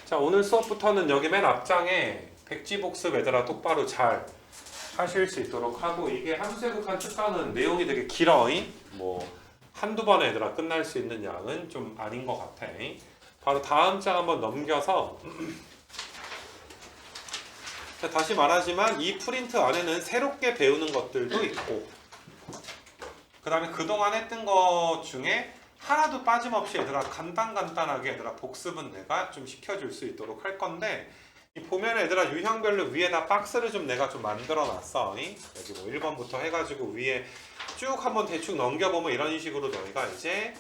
자, 오늘 수업부터는 여기 맨 앞장에 백지복습 얘들아 똑바로 잘 하실 수 있도록 하고, 이게 함수에 극한 특강은 내용이 되게 길어잉? 뭐 한두 번에 얘들아 끝날 수 있는 양은 좀 아닌 것 같아. 바로 다음 장 한번 넘겨서 자, 다시 말하지만 이 프린트 안에는 새롭게 배우는 것들도 있고, 그 다음에 그동안 했던 것 중에 하나도 빠짐없이 얘들아 간단하게 얘들아 복습은 내가 좀 시켜줄 수 있도록 할 건데, 이 보면 얘들아 유형별로 위에다 박스를 좀 내가 좀 만들어 놨어. 여기 뭐 1번부터 해가지고 위에 쭉 한번 대충 넘겨보면 이런 식으로 너희가 이제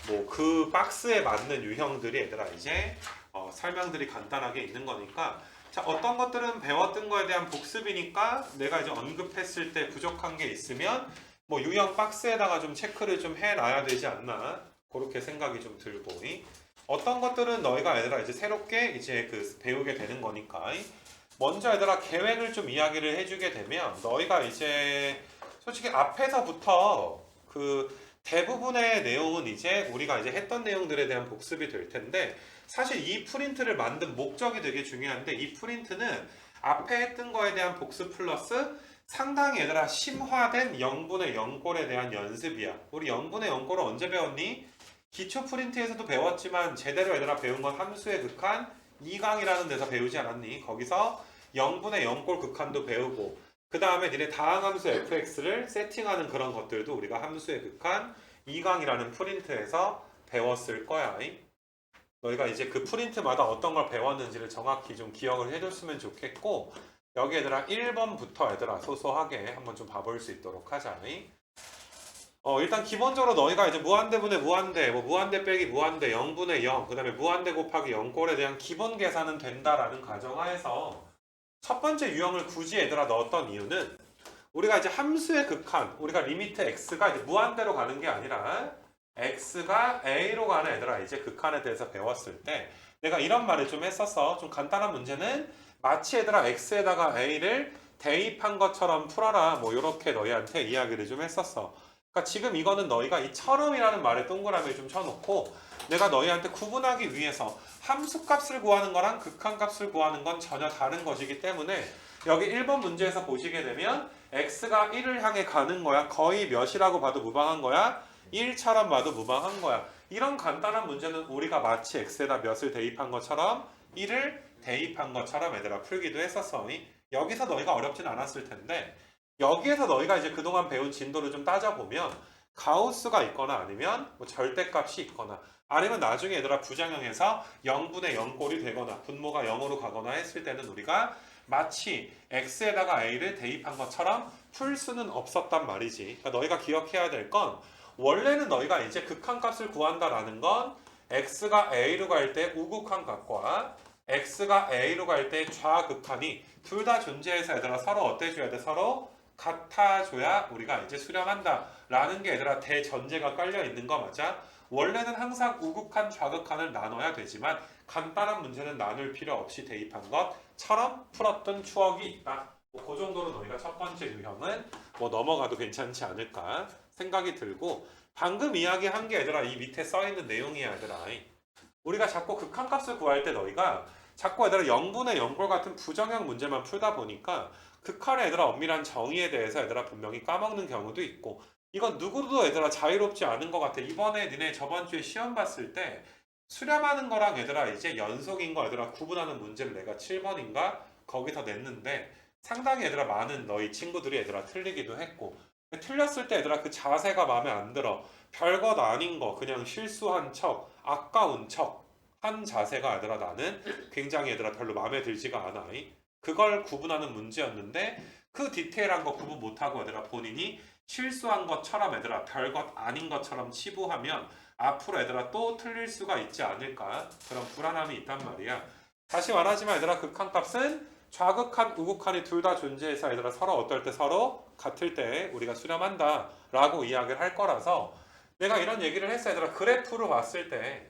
뭐 그 박스에 맞는 유형들이 얘들아 이제 설명들이 간단하게 있는 거니까, 자, 어떤 것들은 배웠던 거에 대한 복습이니까 내가 이제 언급했을 때 부족한 게 있으면 뭐 유형 박스에다가 좀 체크를 좀 해놔야 되지 않나, 그렇게 생각이 좀 들고, 어떤 것들은 너희가 얘들아 이제 새롭게 이제 그 배우게 되는 거니까, 먼저 얘들아 계획을 좀 이야기를 해주게 되면, 너희가 이제 솔직히 앞에서부터 그 대부분의 내용은 이제 우리가 이제 했던 내용들에 대한 복습이 될 텐데, 사실 이 프린트를 만든 목적이 되게 중요한데, 이 프린트는 앞에 했던 거에 대한 복습 플러스 상당히 얘들아 심화된 0분의 0꼴에 대한 연습이야. 우리 0분의 0꼴을 언제 배웠니? 기초 프린트에서도 배웠지만 제대로 얘들아 배운 건 함수의 극한 2강이라는 데서 배우지 않았니? 거기서 0분의 0꼴 극한도 배우고, 그 다음에 니네 다항함수 fx를 세팅하는 그런 것들도 우리가 함수의 극한 2강이라는 프린트에서 배웠을 거야. 너희가 이제 그 프린트마다 어떤 걸 배웠는지를 정확히 좀 기억을 해줬으면 좋겠고, 여기 얘들아 1번부터 얘들아 소소하게 한번 좀 봐볼 수 있도록 하자. 일단 기본적으로 너희가 이제 무한대분의 무한대, 뭐 무한대 빼기 무한대, 0분의 0, 그 다음에 무한대 곱하기 0꼴에 대한 기본 계산은 된다라는 가정하에서 첫 번째 유형을 굳이 얘들아 넣었던 이유는, 우리가 이제 함수의 극한, 우리가 리미트 x가 이제 무한대로 가는 게 아니라 x가 a로 가는 얘들아 이제 극한에 대해서 배웠을 때 내가 이런 말을 좀 했었어. 좀 간단한 문제는 마치 얘들아 x에다가 a를 대입한 것처럼 풀어라, 뭐 이렇게 너희한테 이야기를 좀 했었어. 그러니까 지금 이거는 너희가 이 처럼이라는 말에 동그라미를 좀 쳐놓고, 내가 너희한테 구분하기 위해서 함수값을 구하는 거랑 극한값을 구하는 건 전혀 다른 것이기 때문에, 여기 1번 문제에서 보시게 되면 x가 1을 향해 가는 거야. 거의 몇이라고 봐도 무방한 거야. 1처럼 봐도 무방한 거야. 이런 간단한 문제는 우리가 마치 x에다 몇을 대입한 것처럼 1을 대입한 것처럼 얘들아 풀기도 했었어. 여기서 너희가 어렵진 않았을 텐데, 여기에서 너희가 이제 그동안 배운 진도를 좀 따져보면 가우스가 있거나 아니면 뭐 절대값이 있거나, 아니면 나중에 얘들아 부정형에서 0분의 0꼴이 되거나 분모가 0으로 가거나 했을 때는 우리가 마치 x에다가 a를 대입한 것처럼 풀 수는 없었단 말이지. 그러니까 너희가 기억해야 될 건, 원래는 너희가 이제 극한값을 구한다라는 건 x가 a로 갈 때 우극한 값과 x가 a로 갈 때 좌극한이 둘 다 존재해서 얘들아 서로 어때줘야 돼? 서로 같아줘야 우리가 이제 수렴한다 라는 게 얘들아 대전제가 깔려 있는 거 맞아? 원래는 항상 우극한 좌극한을 나눠야 되지만 간단한 문제는 나눌 필요 없이 대입한 것처럼 풀었던 추억이 있다. 뭐 그 정도로 너희가 첫 번째 유형은 뭐 넘어가도 괜찮지 않을까 생각이 들고, 방금 이야기한 게 얘들아 이 밑에 써있는 내용이야 얘들아. 우리가 자꾸 극한값을 구할 때 너희가 자꾸 얘들아 0분의 0꼴 같은 부정형 문제만 풀다 보니까 극한의 얘들아 엄밀한 정의에 대해서 얘들아 분명히 까먹는 경우도 있고, 이건 누구도 얘들아 자유롭지 않은 것 같아. 이번에 니네 저번 주에 시험 봤을 때 수렴하는 거랑 얘들아 이제 연속인 거 얘들아 구분하는 문제를 내가 7번인가 거기서 냈는데, 상당히 얘들아 많은 너희 친구들이 얘들아 틀리기도 했고, 틀렸을 때 얘들아 그 자세가 마음에 안 들어. 별것 아닌 거 그냥 실수한 척, 아까운 척 한 자세가 얘들아 나는 굉장히 얘들아 별로 마음에 들지가 않아. 그걸 구분하는 문제였는데, 그 디테일한 거 구분 못하고 얘들아 본인이 실수한 것처럼 얘들아 별것 아닌 것처럼 치부하면 앞으로 얘들아 또 틀릴 수가 있지 않을까, 그런 불안함이 있단 말이야. 다시 말하지만 얘들아 극한값은 좌극한, 우극한이 둘 다 존재해서 얘들아 서로 어떨 때 서로 같을 때 우리가 수렴한다 라고 이야기를 할 거라서, 내가 이런 얘기를 했어. 얘들아 그래프로 봤을 때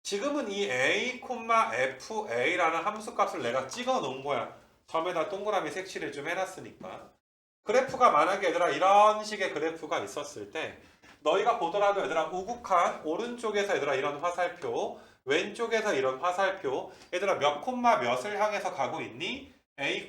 지금은 이 a, fa라는 함수값을 내가 찍어 놓은 거야. 점에다 동그라미 색칠을 좀 해놨으니까. 그래프가 만약에 얘들아 이런 식의 그래프가 있었을 때 너희가 보더라도 얘들아 우극한 오른쪽에서 얘들아 이런 화살표, 왼쪽에서 이런 화살표 얘들아 몇 콤마 몇을 향해서 가고 있니? A,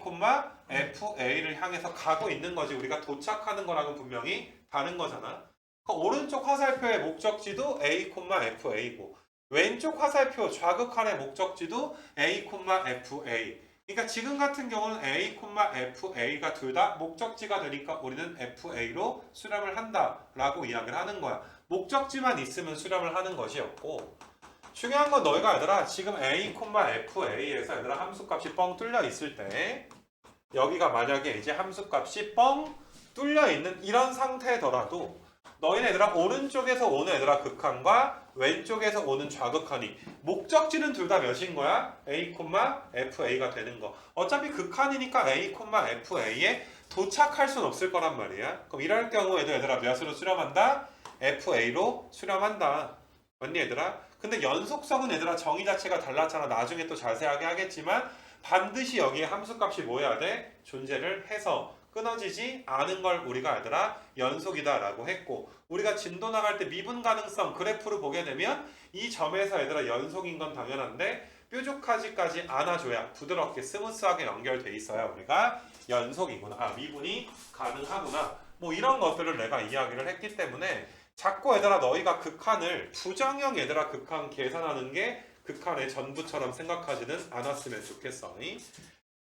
FA를 향해서 가고 있는 거지. 우리가 도착하는 거랑은 분명히 다른 거잖아. 오른쪽 화살표의 목적지도 A, FA고 왼쪽 화살표 좌극한의 목적지도 A, FA. 그러니까 지금 같은 경우는 A, FA가 둘 다 목적지가 되니까 우리는 FA로 수렴을 한다라고 이야기를 하는 거야. 목적지만 있으면 수렴을 하는 것이었고 중요한 건 너희가 얘들아 지금 A, FA에서 얘들아 함수값이 뻥 뚫려 있을 때 여기가 만약에 이제 함수값이 뻥 뚫려 있는 이런 상태더라도 너희네들아 오른쪽에서 오는 얘들아 극한과 왼쪽에서 오는 좌극한이 목적지는 둘 다 몇인 거야? A, FA가 되는 거. 어차피 극한이니까 A, FA에 도착할 순 없을 거란 말이야. 그럼 이럴 경우에도 얘들아 몇으로 수렴한다? FA로 수렴한다. 맞니 얘들아? 근데 연속성은 얘들아 정의 자체가 달랐잖아. 나중에 또 자세하게 하겠지만 반드시 여기에 함수값이 뭐 해야 돼? 존재를 해서 끊어지지 않은 걸 우리가 얘들아 연속이다 라고 했고 우리가 진도 나갈 때 미분 가능성 그래프를 보게 되면 이 점에서 얘들아 연속인 건 당연한데 뾰족하지까지 않아줘야 부드럽게 스무스하게 연결돼 있어야 우리가 연속이구나. 미분이 가능하구나. 뭐 이런 것들을 내가 이야기를 했기 때문에 자꾸 얘들아 너희가 극한을 부정형 얘들아 극한 계산하는 게 극한의 전부처럼 생각하지는 않았으면 좋겠어.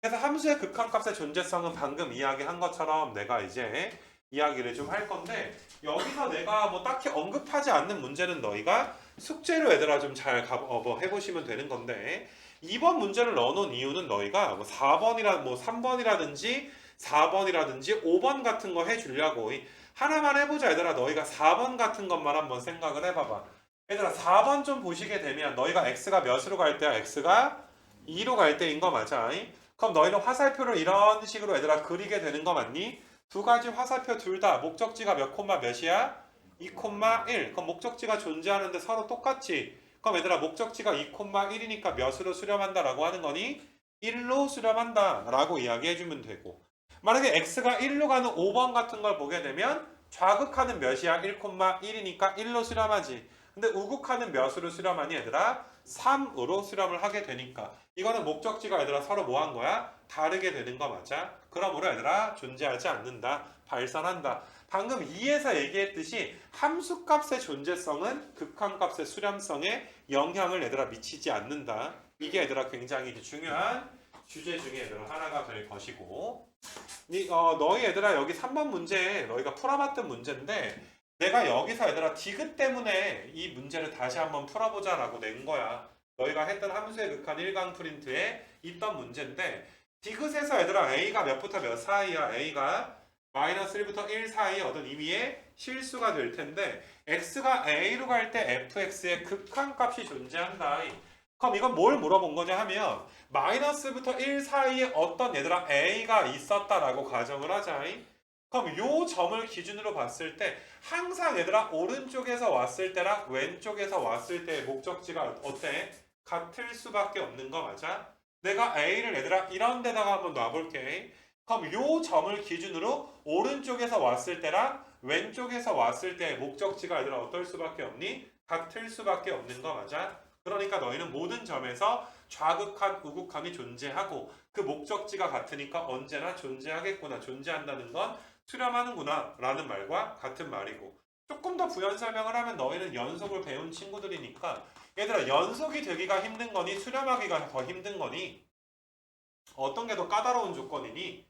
그래서 함수의 극한값의 존재성은 방금 이야기한 것처럼 내가 이제 이야기를 좀 할 건데 여기서 내가 뭐 딱히 언급하지 않는 문제는 너희가 숙제로 얘들아 좀 잘 해보시면 되는 건데 이번 문제를 넣어놓은 이유는 너희가 뭐 4번이라 뭐 3번이라든지 4번이라든지 5번 같은 거 해주려고 하나만 해보자 얘들아. 너희가 4번 같은 것만 한번 생각을 해봐봐. 얘들아 4번 좀 보시게 되면 너희가 x가 몇으로 갈 때야? x가 2로 갈 때인 거 맞아? 그럼 너희는 화살표를 이런 식으로 얘들아 그리게 되는 거 맞니? 두 가지 화살표 둘 다 목적지가 몇 콤마 몇이야? 2,1. 그럼 목적지가 존재하는데 서로 똑같지? 그럼 얘들아 목적지가 2,1이니까 몇으로 수렴한다 라고 하는 거니? 1로 수렴한다 라고 이야기해주면 되고 만약에 x가 1로 가는 5번 같은 걸 보게 되면 좌극하는 몇이야? 1,1이니까 1로 수렴하지. 근데 우극하는 몇으로 수렴하니 얘들아? 3으로 수렴을 하게 되니까 이거는 목적지가 얘들아 서로 뭐 한 거야? 다르게 되는 거 맞아? 그러므로 얘들아 존재하지 않는다. 발산한다. 방금 2에서 얘기했듯이 함수값의 존재성은 극한값의 수렴성에 영향을 얘들아 미치지 않는다. 이게 얘들아 굉장히 중요한 주제 중에 얘들아 하나가 될 것이고 너희 얘들아 여기 3번 문제 너희가 풀어봤던 문제인데 내가 여기서 얘들아 디귿 때문에 이 문제를 다시 한번 풀어보자 라고 낸 거야. 너희가 했던 함수의 극한 1강 프린트에 있던 문제인데 디귿에서 얘들아 A가 몇부터 몇 사이야? A가 마이너스 1부터 1 사이 어떤 의미의 실수가 될 텐데 X가 A로 갈 때 fx의 극한값이 존재한다. 그럼 이건 뭘 물어본 거냐 하면 마이너스부터 1 사이에 어떤 얘들아 A가 있었다라고 가정을 하자. 그럼 요 점을 기준으로 봤을 때 항상 얘들아 오른쪽에서 왔을 때랑 왼쪽에서 왔을 때의 목적지가 어때? 같을 수밖에 없는 거 맞아? 내가 A를 얘들아 이런 데다가 한번 놔볼게. 그럼 요 점을 기준으로 오른쪽에서 왔을 때랑 왼쪽에서 왔을 때의 목적지가 얘들아 어떨 수밖에 없니? 같을 수밖에 없는 거 맞아? 그러니까 너희는 모든 점에서 좌극한, 우극한이 존재하고 그 목적지가 같으니까 언제나 존재하겠구나, 존재한다는 건 수렴하는구나 라는 말과 같은 말이고 조금 더 부연 설명을 하면 너희는 연속을 배운 친구들이니까 얘들아 연속이 되기가 힘든 거니 수렴하기가 더 힘든 거니 어떤 게 더 까다로운 조건이니?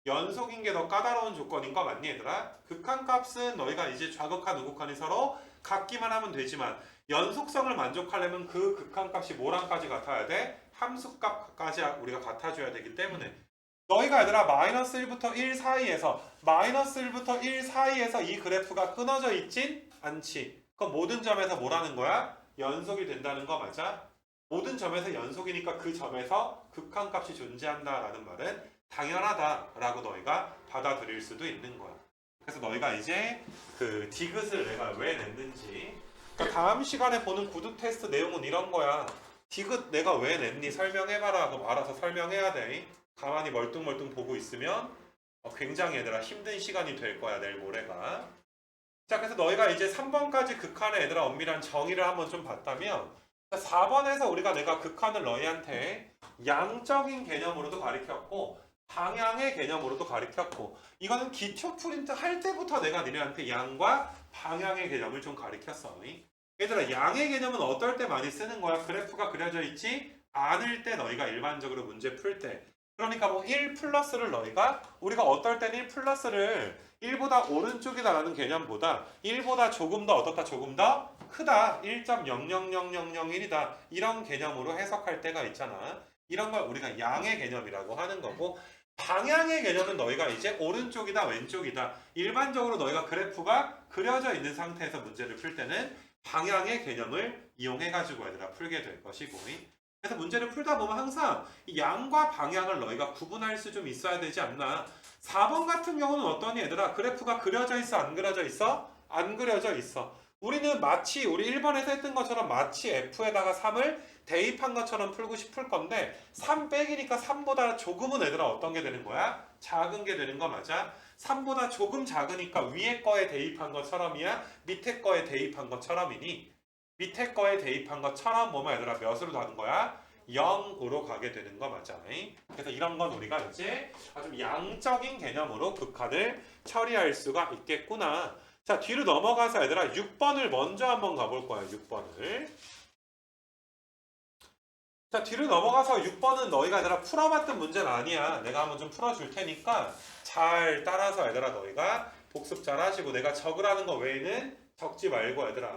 연속인 게 더 까다로운 조건인 거 맞니 얘들아? 극한값은 너희가 이제 좌극한, 우극한이 서로 같기만 하면 되지만 연속성을 만족하려면 그 극한값이 뭐랑까지 같아야 돼? 함수값까지 우리가 같아줘야 되기 때문에 너희가 얘들아 마이너스 1부터 1 사이에서 마이너스 1부터 1 사이에서 이 그래프가 끊어져 있진 않지. 그럼 모든 점에서 뭐라는 거야? 연속이 된다는 거 맞아? 모든 점에서 연속이니까 그 점에서 극한값이 존재한다라는 말은 당연하다라고 너희가 받아들일 수도 있는 거야. 그래서 너희가 이제 그 디귿을 내가 왜 냈는지 그러니까 다음 시간에 보는 구두 테스트 내용은 이런 거야. 디귿 내가 왜 냈니? 설명해봐라. 그럼 알아서 설명해야 돼. 가만히 멀뚱멀뚱 보고 있으면 굉장히 얘들아 힘든 시간이 될 거야 내일 모레가. 자 그래서 너희가 이제 3번까지 극한의 얘들아 엄밀한 정의를 한번 좀 봤다면 4번에서 내가 극한을 너희한테 양적인 개념으로도 가르쳤고 방향의 개념으로도 가르쳤고 이거는 기초 프린트 할 때부터 내가 너희한테 양과 방향의 개념을 좀 가르쳤어. 얘들아 양의 개념은 어떨 때 많이 쓰는 거야? 그래프가 그려져 있지 않을 때 너희가 일반적으로 문제 풀 때. 그러니까 뭐 1 플러스를 우리가 어떨 때는 1 플러스를 1보다 오른쪽이다라는 개념보다 1보다 조금 더 어떻다 조금 더 크다 1.000001이다 이런 개념으로 해석할 때가 있잖아. 이런 걸 우리가 양의 개념이라고 하는 거고 방향의 개념은 너희가 이제 오른쪽이다 왼쪽이다 일반적으로 너희가 그래프가 그려져 있는 상태에서 문제를 풀 때는 방향의 개념을 이용해 가지고 얘들아 풀게 될 것이고 그래서 문제를 풀다 보면 항상 이 양과 방향을 너희가 구분할 수 좀 있어야 되지 않나. 4번 같은 경우는 어떠니 얘들아? 그래프가 그려져 있어? 안 그려져 있어? 안 그려져 있어. 우리는 마치 우리 1번에서 했던 것처럼 마치 F에다가 3을 대입한 것처럼 풀고 싶을 건데 3 빼기니까 3보다 조금은 얘들아 어떤 게 되는 거야? 작은 게 되는 거 맞아? 3보다 조금 작으니까 위에 거에 대입한 것처럼이야? 밑에 거에 대입한 것처럼이니? 밑에 거에 대입한 것처럼 뭐만 얘들아 몇으로 가는 거야? 0으로 가게 되는 거 맞아. 그래서 이런 건 우리가 이제 아주 양적인 개념으로 극한을 처리할 수가 있겠구나. 자, 뒤로 넘어가서 얘들아 6번을 먼저 한번 가볼 거야. 6번을. 자, 뒤로 넘어가서 6번은 너희가 얘들아 풀어봤던 문제는 아니야. 내가 한번 좀 풀어줄 테니까 잘 따라서 얘들아 너희가 복습 잘 하시고 내가 적으라는 거 외에는 적지 말고 얘들아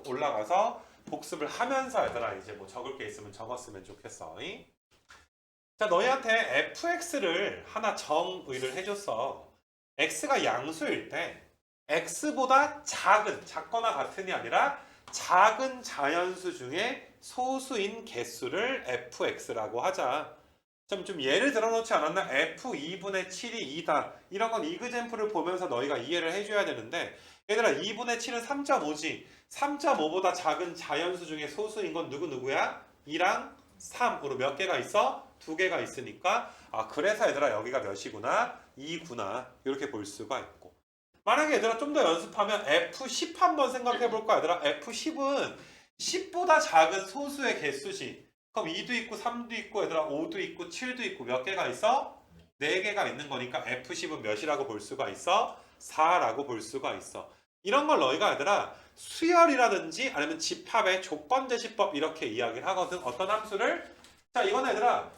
올라가서 복습을 하면서 얘들아 이제 뭐 적을 게 있으면 적었으면 좋겠어. 자, 너희한테 fx를 하나 정의를 해줬어. x가 양수일 때 x보다 작거나 같은이 아니라 작은 자연수 중에 소수인 개수를 fx라고 하자. 좀 예를 들어놓지 않았나? f2분의 7이 2다. 이런 건 이그젬플을 보면서 너희가 이해를 해줘야 되는데 얘들아 2분의 7은 3.5지. 3.5보다 작은 자연수 중에 소수인 건 누구야? 2랑 3으로 몇 개가 있어? 2개가 있으니까 그래서 얘들아 여기가 몇이구나? 2구나. 이렇게 볼 수가 있고 만약에 얘들아 좀 더 연습하면 F10 한번 생각해 볼까 얘들아? F10은 10보다 작은 소수의 개수지. 그럼 2도 있고 3도 있고 얘들아 5도 있고 7도 있고 몇 개가 있어? 4개가 있는 거니까 F10은 몇이라고 볼 수가 있어? 4라고 볼 수가 있어. 이런 걸 너희가 얘들아 수열이라든지 아니면 집합의 조건제시법 이렇게 이야기를 하거든. 어떤 함수를? 자, 이건 얘들아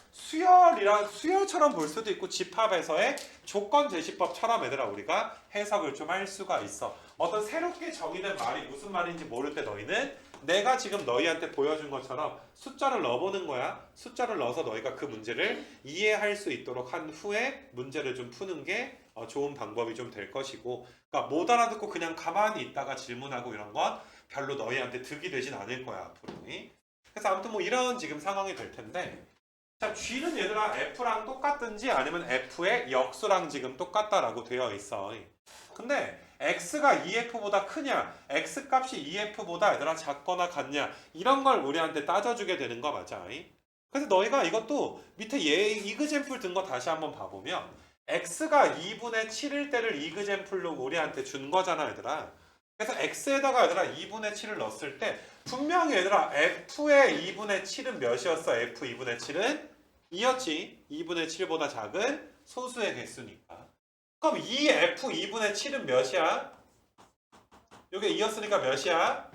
수열처럼 볼 수도 있고 집합에서의 조건제시법처럼 얘들아 우리가 해석을 좀 할 수가 있어. 어떤 새롭게 정의된 말이 무슨 말인지 모를 때 너희는 내가 지금 너희한테 보여준 것처럼 숫자를 넣어보는 거야. 숫자를 넣어서 너희가 그 문제를 이해할 수 있도록 한 후에 문제를 좀 푸는 게 좋은 방법이 좀 될 것이고 그러니까 못 알아듣고 그냥 가만히 있다가 질문하고 이런 건 별로 너희한테 득이 되진 않을 거야 앞으로. 그래서 아무튼 뭐 이런 지금 상황이 될 텐데 자, G는 얘들아 F랑 똑같든지 아니면 F의 역수랑 지금 똑같다라고 되어 있어. 근데 X가 2F보다 크냐 X 값이 2F보다 얘들아 작거나 같냐 이런 걸 우리한테 따져주게 되는 거 맞아. 그래서 너희가 이것도 밑에 이그젬플 든 거 다시 한번 봐보면 X가 2분의 7일 때를 이그젬플로 우리한테 준 거잖아 얘들아. 그래서 X에다가 얘들아 2분의 7을 넣었을 때 분명히 얘들아 F의 2분의 7은 몇이었어? F 2분의 7은 2였지. 2분의 7보다 작은 소수의 개수니까. 그럼 이 F 2분의 7은 몇이야? 이게 2였으니까 몇이야?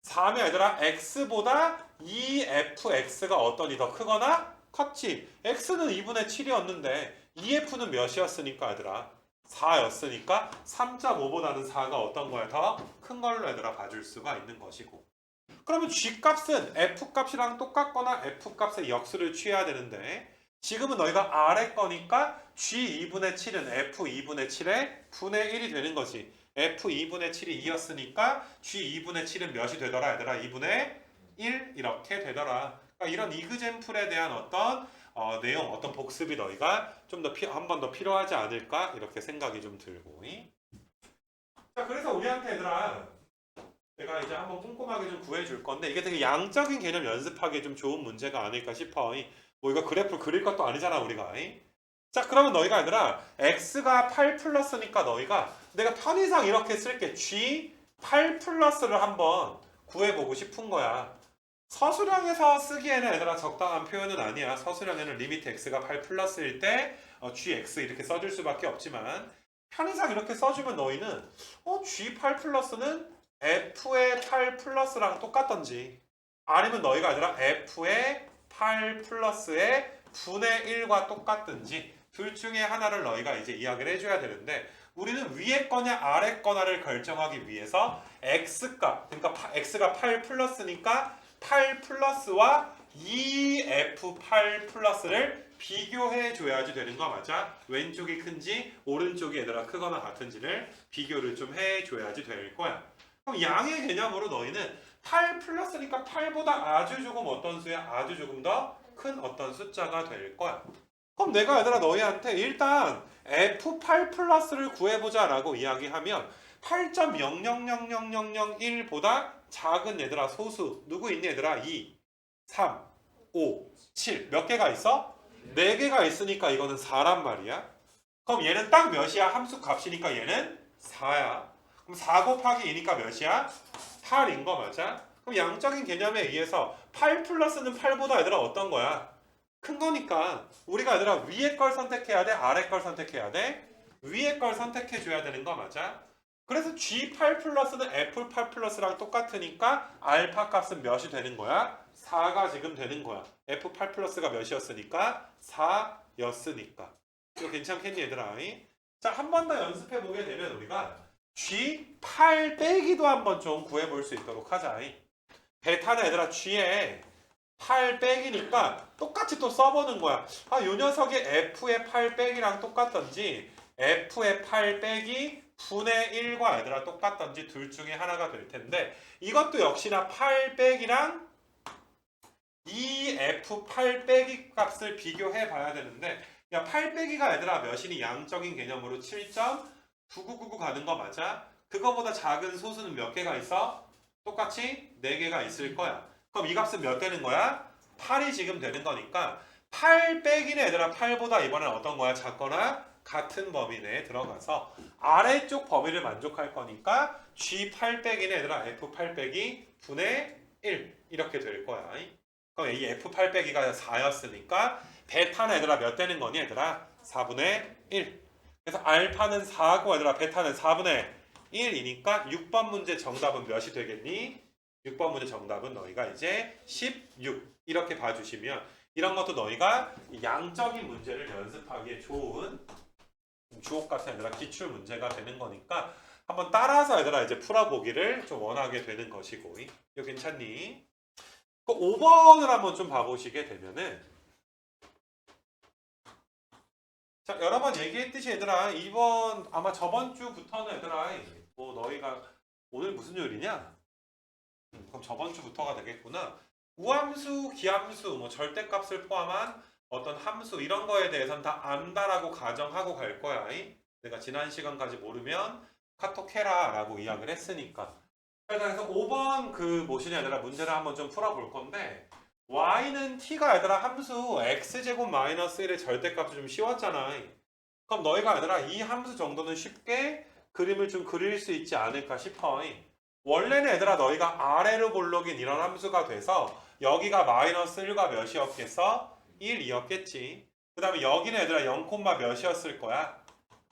4면 얘들아 X보다 2FX가 어떠니 더 크거나 컸지. X는 2분의 7이었는데 2F는 몇이었으니까 얘들아 4였으니까 3.5보다는 4가 어떤 거야? 더 큰 걸로 얘들아 봐줄 수가 있는 것이고 그러면 G값은 F값이랑 똑같거나 F값의 역수를 취해야 되는데 지금은 너희가 아래 거니까 G 2분의 7은 F 2분의 7의 분의 1이 되는 거지. F 2분의 7이 2였으니까 G 2분의 7은 몇이 되더라 얘들아? 2분의 1 이렇게 되더라. 그러니까 이런 이그젬플에 대한 어떤 내용, 어떤 복습이 너희가 좀 더 한 번 더 필요하지 않을까 이렇게 생각이 좀 들고. 자, 그래서 우리한테 얘들아 내가 이제 한번 꼼꼼하게 좀 구해줄 건데 이게 되게 양적인 개념 연습하기에 좀 좋은 문제가 아닐까 싶어. 뭐 이거 그래프 그릴 것도 아니잖아 우리가. 자, 그러면 너희가 얘들아 x가 8 플러스니까 너희가 내가 편의상 이렇게 쓸게. G 8 플러스를 한번 구해보고 싶은 거야. 서술형에서 쓰기에는 얘들아 적당한 표현은 아니야. 서술형에는 리미트 x가 8 플러스일 때 gx 이렇게 써줄 수밖에 없지만 편의상 이렇게 써주면 너희는 g8 플러스는 f의 8 플러스랑 똑같던지 아니면 너희가 아니라 f의 8 플러스의 분의 1과 똑같든지 둘 중에 하나를 너희가 이제 이야기를 해줘야 되는데 우리는 위에 거냐 아래 거냐를 결정하기 위해서 x값 그러니까 x가 8 플러스니까 8 플러스와 2f8 플러스를 비교해 줘야지 되는 거 맞아? 왼쪽이 큰지 오른쪽이 얘들아 크거나 같은지를 비교를 좀 해줘야지 될 거야. 그럼 양의 개념으로 너희는 8 플러스니까 8보다 아주 조금 어떤 수야? 아주 조금 더 큰 어떤 숫자가 될 거야. 그럼 내가 얘들아 너희한테 일단 f8 플러스를 구해보자 라고 이야기하면 8.000001보다 작은 얘들아 소수 누구 있니 얘들아? 2, 3, 5, 7 몇 개가 있어? 4개가 있으니까 이거는 4란 말이야. 그럼 얘는 딱 몇이야? 함수 값이니까 얘는 4야. 그럼 4 곱하기 2니까 몇이야? 8인 거 맞아? 그럼 양적인 개념에 의해서 8 플러스는 8보다 얘들아 어떤 거야? 큰 거니까 우리가 얘들아 위에 걸 선택해야 돼? 아래 걸 선택해야 돼? 위에 걸 선택해 줘야 되는 거 맞아? 그래서 G8 플러스는 F8 플러스랑 똑같으니까 알파 값은 몇이 되는 거야? 4가 지금 되는 거야. F8 플러스가 몇이었으니까? 4였으니까. 이거 괜찮겠니 얘들아? 자, 한 번 더 연습해 보게 되면 우리가 G8 빼기도 한번 좀 구해볼 수 있도록 하자. 베타는 얘들아 G에 8 빼기니까 똑같이 또 써보는 거야. 요 녀석이 F의 8 빼기랑 똑같던지 F의 8 빼기 분의 1과 얘들아 똑같던지 둘 중에 하나가 될 텐데 이것도 역시나 8 빼기랑 이 F8 빼기 값을 비교해 봐야 되는데 야 8 빼기가 얘들아 몇이니 양적인 개념으로 7.9999 가는 거 맞아? 그거보다 작은 소수는 몇 개가 있어? 똑같이 4개가 있을 거야. 그럼 이 값은 몇 되는 거야? 8이 지금 되는 거니까 8 빼기는 얘들아 8보다 이번엔 어떤 거야? 작거나 같은 범위 내에 들어가서 아래쪽 범위를 만족할 거니까 G8 빼기는 얘들아 F8 빼기 분의 1 이렇게 될 거야. 그럼 이 F8 빼기가 4였으니까 베타는 얘들아 몇 되는 거니 얘들아? 4분의 1. 그래서 알파는 4고 얘들아 베타는 4분의 1이니까 6번 문제 정답은 몇이 되겠니? 6번 문제 정답은 너희가 이제 16 이렇게 봐주시면 이런 것도 너희가 양적인 문제를 연습하기에 좋은 주옥 같은 얘들아 기출 문제가 되는 거니까 한번 따라서 얘들아 이제 풀어보기를 좀 원하게 되는 것이고 이거 괜찮니? 그 5번을 한번 좀 봐보시게 되면은 자 여러 번 얘기했듯이 얘들아 이번 아마 저번 주부터는 얘들아 뭐 너희가 오늘 무슨 요일이냐? 그럼 저번 주부터가 되겠구나. 우함수, 기함수, 뭐 절대값을 포함한 어떤 함수 이런 거에 대해서는 다 안다라고 가정하고 갈 거야. 내가 지난 시간까지 모르면 카톡해라 라고 이야기를 했으니까. 그래서 5번 그 뭐시냐 얘들아 문제를 한번 좀 풀어볼 건데 y는 t가 얘들아 함수 x제곱 마이너스 1의 절대값이 좀 쉬웠잖아. 그럼 너희가 얘들아 이 함수 정도는 쉽게 그림을 좀 그릴 수 있지 않을까 싶어. 원래는 얘들아 너희가 아래로 볼록인 이런 함수가 돼서 여기가 마이너스 1과 몇이었겠어? 1이었겠지. 그 다음에 여기는 얘들아 0, 몇이었을 거야?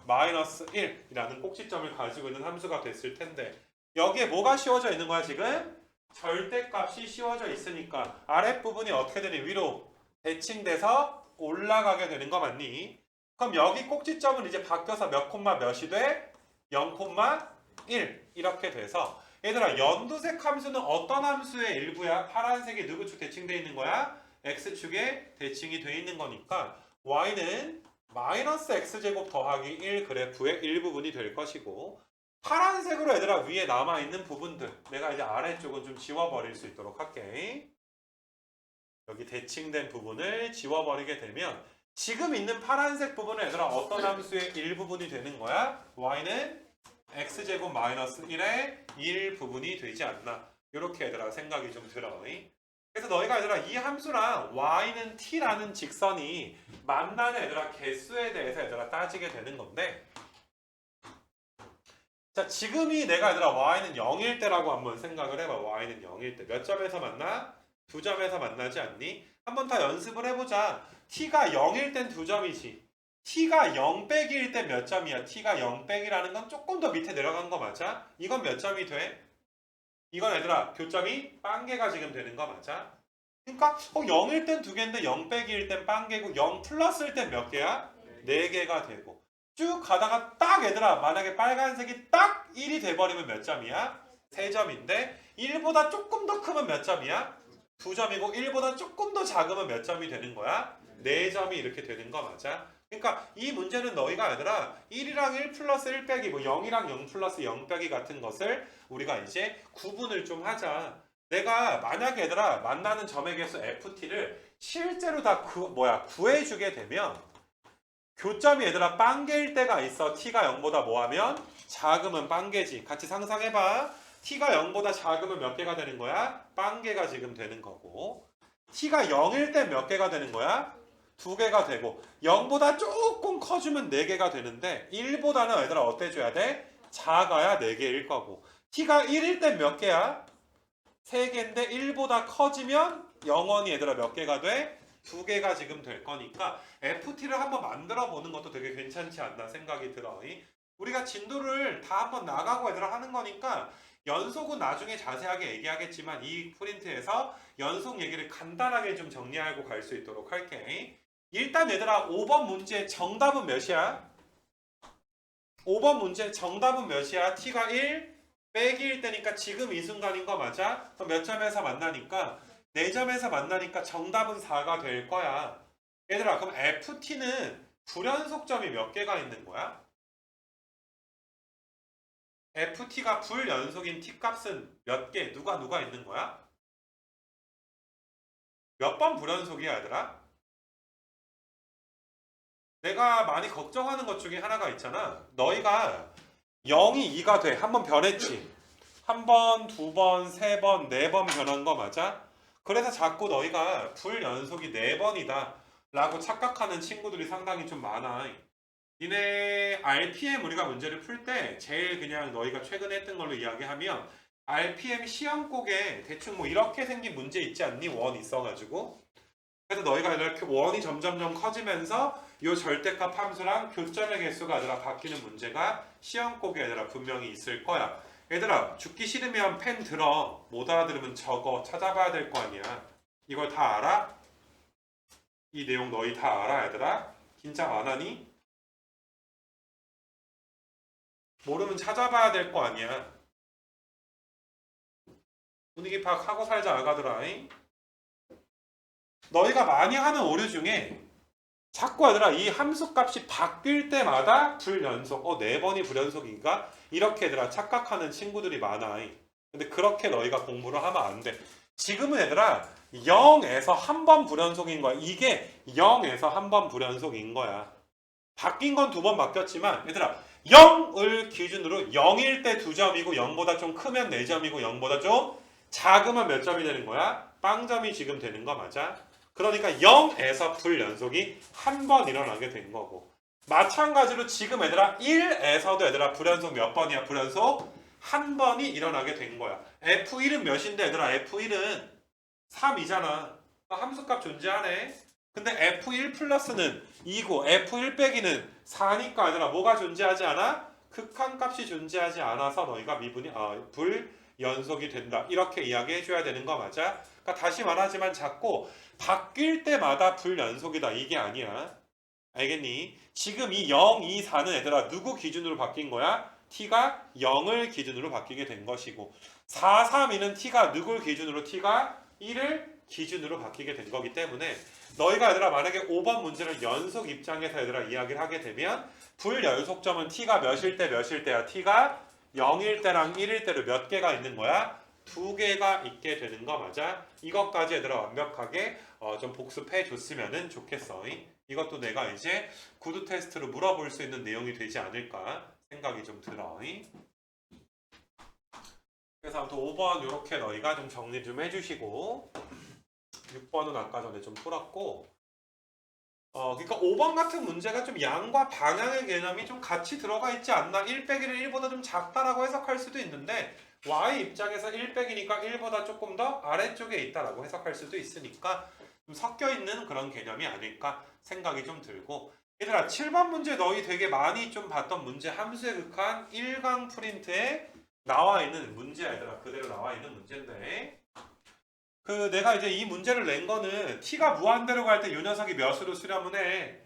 마이너스 1이라는 꼭지점을 가지고 있는 함수가 됐을 텐데 여기에 뭐가 씌워져 있는 거야 지금? 절대값이 씌워져 있으니까 아랫부분이 어떻게 되니? 위로 대칭돼서 올라가게 되는 거 맞니? 그럼 여기 꼭지점은 이제 바뀌어서 몇 콤마 몇이 돼? 0,1 이렇게 돼서 얘들아 연두색 함수는 어떤 함수의 일부야? 파란색이 누구 축 대칭되어 있는 거야? x축에 대칭이 되어 있는 거니까 y는 마이너스 x제곱 더하기 1 그래프의 일부분이 될 것이고 파란색으로 얘들아 위에 남아있는 부분들 내가 이제 아래쪽은 좀 지워버릴 수 있도록 할게. 여기 대칭된 부분을 지워버리게 되면 지금 있는 파란색 부분은 얘들아 어떤 함수의 일부분이 되는 거야? y는 x제곱 마이너스 1의 1부분이 되지 않나 이렇게 얘들아 생각이 좀 들어. 그래서 너희가 얘들아 이 함수랑 y는 t라는 직선이 만나는 얘들아 개수에 대해서 얘들아 따지게 되는 건데 자 지금이 내가 얘들아 y는 0일 때라고 한번 생각을 해봐. y는 0일 때 몇 점에서 만나? 두 점에서 만나지 않니? 한 번 더 연습을 해보자. t가 0일 땐 두 점이지. t가 0 빼기일 땐 몇 점이야? t가 0 빼기라는 건 조금 더 밑에 내려간 거 맞아? 이건 몇 점이 돼? 이건 얘들아 교점이 빵개가 지금 되는 거 맞아? 그러니까 0일 땐 두 개인데 0 빼기일 땐 빵개고 0 플러스일 땐 몇 개야? 네 개가 되고 쭉 가다가 딱 얘들아 만약에 빨간색이 딱 1이 돼버리면 몇 점이야? 3점인데 1보다 조금 더 크면 몇 점이야? 2점이고 1보다 조금 더 작으면 몇 점이 되는 거야? 4점이 이렇게 되는 거 맞아? 그러니까 이 문제는 너희가 얘들아 1이랑 1 플러스 1 빼기 뭐 0이랑 0 플러스 0 빼기 같은 것을 우리가 이제 구분을 좀 하자. 내가 만약에 얘들아 만나는 점의 개수 FT를 실제로 다 구해주게 되면 교점이 얘들아 빵개일 때가 있어. t가 0보다 뭐하면? 작으면 빵개지. 같이 상상해봐. t가 0보다 작으면 몇 개가 되는 거야? 빵개가 지금 되는 거고 t가 0일 때 몇 개가 되는 거야? 2개가 되고 0보다 조금 커지면 4개가 되는데 1보다는 얘들아 어때줘야 돼? 작아야 4개일 거고 t가 1일 때 몇 개야? 3개인데 1보다 커지면 영원히 얘들아 몇 개가 돼? 2개가 지금 될 거니까 FT를 한번 만들어 보는 것도 되게 괜찮지 않나 생각이 들어. 우리가 진도를 다 한번 나가고 얘들아 하는 거니까 연속은 나중에 자세하게 얘기하겠지만 이 프린트에서 연속 얘기를 간단하게 좀 정리하고 갈 수 있도록 할게. 일단 얘들아 5번 문제 정답은 몇이야? 5번 문제 정답은 몇이야? t가 1 빼기일 때니까 지금 이 순간인 거 맞아? 그럼 몇 점에서 만나니까 4점에서 만나니까 정답은 4가 될 거야. 얘들아 그럼 FT는 불연속점이 몇 개가 있는 거야? FT가 불연속인 t값은 몇 개? 누가 있는 거야? 몇 번 불연속이야 얘들아? 내가 많이 걱정하는 것 중에 하나가 있잖아. 너희가 0이 2가 돼. 한 번 변했지. 한 번, 두 번, 세 번, 네 번 변한 거 맞아? 그래서 자꾸 너희가 불연속이 4번이다 라고 착각하는 친구들이 상당히 좀 많아. 니네 RPM 우리가 문제를 풀 때 제일 그냥 너희가 최근에 했던 걸로 이야기하면 RPM 시험곡에 대충 뭐 이렇게 생긴 문제 있지 않니? 원 있어가지고 그래서 너희가 이렇게 원이 점점점 커지면서 이 절대값 함수랑 교점의 개수가 얘들아 바뀌는 문제가 시험곡에 얘들아 분명히 있을 거야. 얘들아 죽기 싫으면 펜 들어. 못 알아들으면 적어. 찾아봐야 될 거 아니야. 이걸 다 알아? 이 내용 너희 다 알아 얘들아? 긴장 안 하니? 모르면 찾아봐야 될 거 아니야. 분위기 파악하고 살자 아가들아. 잉? 너희가 많이 하는 오류 중에 자꾸 얘들아 이 함수값이 바뀔 때마다 불연속 4번이 불연속인가? 이렇게 얘들아 착각하는 친구들이 많아. 근데 그렇게 너희가 공부를 하면 안 돼. 지금은 얘들아 0에서 한 번 불연속인 거야. 이게 0에서 한 번 불연속인 거야. 바뀐 건 2번 바뀌었지만 얘들아 0을 기준으로 0일 때 2점이고 0보다 좀 크면 4점이고 0보다 좀 작으면 몇 점이 되는 거야? 빵점이 지금 되는 거 맞아? 그러니까 0에서 불연속이 한 번 일어나게 된 거고 마찬가지로 지금 얘들아 1에서도 얘들아 불연속 몇 번이야? 불연속 한 번이 일어나게 된 거야. F1은 몇인데 얘들아 F1은 3이잖아. 함수값 존재하네. 근데 F1 플러스는 2고 F1 빼기는 4니까 얘들아 뭐가 존재하지 않아? 극한값이 존재하지 않아서 너희가 불연속이 된다. 이렇게 이야기해 줘야 되는 거 맞아? 그러니까 다시 말하지만 자꾸 바뀔 때마다 불연속이다. 이게 아니야. 알겠니? 지금 이 0, 2, 4는 얘들아 누구 기준으로 바뀐 거야? t가 0을 기준으로 바뀌게 된 것이고 4, 3, 2는 t가 누굴 기준으로 t가 1을 기준으로 바뀌게 된 거기 때문에 너희가 얘들아 만약에 5번 문제를 연속 입장에서 얘들아 이야기를 하게 되면 불연속점은 t가 몇일 때 몇일 때야? t가 0일 때랑 1일 때로 몇 개가 있는 거야? 2개가 있게 되는 거 맞아? 이것까지 얘들아 완벽하게 좀 복습해 줬으면 좋겠어. 이것도 내가 이제 구두 테스트로 물어볼 수 있는 내용이 되지 않을까 생각이 좀 들어. 그래서 아무튼 5번 이렇게 너희가 좀 정리 좀 해주시고 6번은 아까 전에 좀 풀었고 그러니까 5번 같은 문제가 좀 양과 방향의 개념이 좀 같이 들어가 있지 않나? 1 빼기는 1보다 좀 작다라고 해석할 수도 있는데 y 입장에서 1 빼기니까 1보다 조금 더 아래쪽에 있다라고 해석할 수도 있으니까 좀 섞여 있는 그런 개념이 아닐까 생각이 좀 들고 얘들아 7번 문제 너희 되게 많이 좀 봤던 문제 함수의 극한 1강 프린트에 나와 있는 문제야 얘들아 그대로 나와 있는 문제인데 내가 이제 이 문제를 낸 거는 t가 무한대로 갈 때 이 녀석이 몇으로 수렴은 해?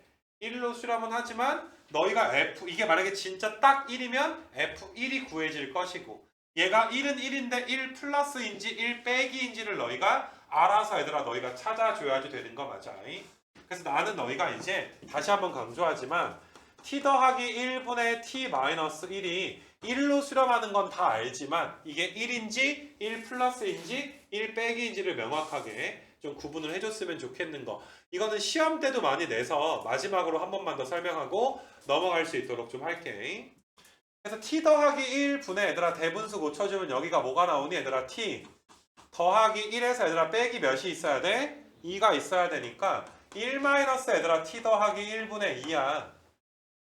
1로 수렴은 하지만 너희가 이게 만약에 진짜 딱 1이면 f1이 구해질 것이고 얘가 1은 1인데 1 플러스인지 1 빼기인지를 너희가 알아서 얘들아 너희가 찾아줘야지 되는 거 맞아. 그래서 나는 너희가 이제 다시 한번 강조하지만 t 더하기 1분의 t 마이너스 1이 1로 수렴하는 건 다 알지만 이게 1인지 1 플러스인지 1 빼기인지를 명확하게 좀 구분을 해줬으면 좋겠는 거. 이거는 시험 때도 많이 내서 마지막으로 한 번만 더 설명하고 넘어갈 수 있도록 좀 할게. 그래서 t 더하기 1분의 얘들아 대분수 고쳐주면 여기가 뭐가 나오니 얘들아 t 더하기 1에서 얘들아 빼기 몇이 있어야 돼? 2가 있어야 되니까 1 마이너스 얘들아 t 더하기 1분의 2야.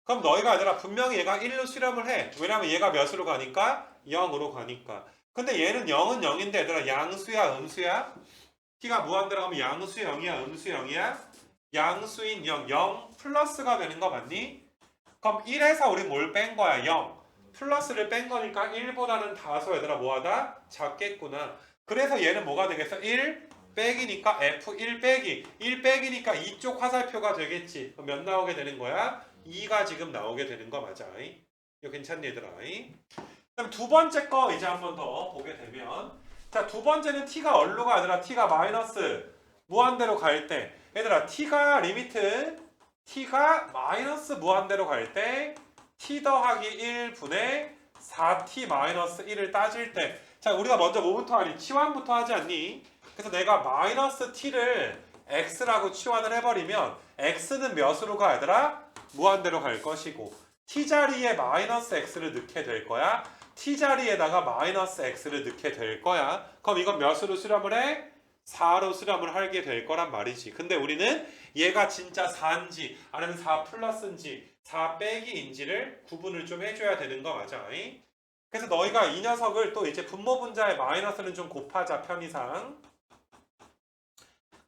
그럼 너희가 얘들아 분명히 얘가 1로 수렴을 해. 왜냐면 얘가 몇으로 가니까? 0으로 가니까. 근데 얘는 0은 0인데 얘들아 양수야 음수야? t가 무한대로 가면 양수 0이야 음수 0이야? 양수인 0, 0 플러스가 되는 거 맞니? 그럼 1에서 우리 뭘 뺀 거야? 0. 플러스를 뺀 거니까 1보다는 다소 얘들아 뭐하다? 작겠구나. 그래서 얘는 뭐가 되겠어? 1 빼기니까 F1 빼기. 1 빼기니까 이쪽 화살표가 되겠지. 그럼 몇 나오게 되는 거야? 2가 지금 나오게 되는 거 맞아. 이거 괜찮니 얘들아? 그럼 두 번째 거 이제 한번 더 보게 되면 자, 두 번째는 t가 얼로 가 얘들아? t가 마이너스 무한대로 갈 때 얘들아 t가 리미트 t가 마이너스 무한대로 갈 때 t 더하기 1분의 4t 마이너스 1을 따질 때 자, 우리가 먼저 뭐부터 하니? 치환부터 하지 않니? 그래서 내가 마이너스 t를 x라고 치환을 해버리면 x는 몇으로 가 얘들아? 무한대로 갈 것이고 t 자리에 마이너스 x를 넣게 될 거야. t 자리에다가 마이너스 x를 넣게 될 거야. 그럼 이건 몇으로 수렴을 해? 4로 수렴을 하게 될 거란 말이지. 근데 우리는 얘가 진짜 4인지 아니면 4 플러스인지 4 빼기인지를 구분을 좀 해줘야 되는 거 맞아. 그래서 너희가 이 녀석을 또 이제 분모 분자의 마이너스는 좀 곱하자 편의상.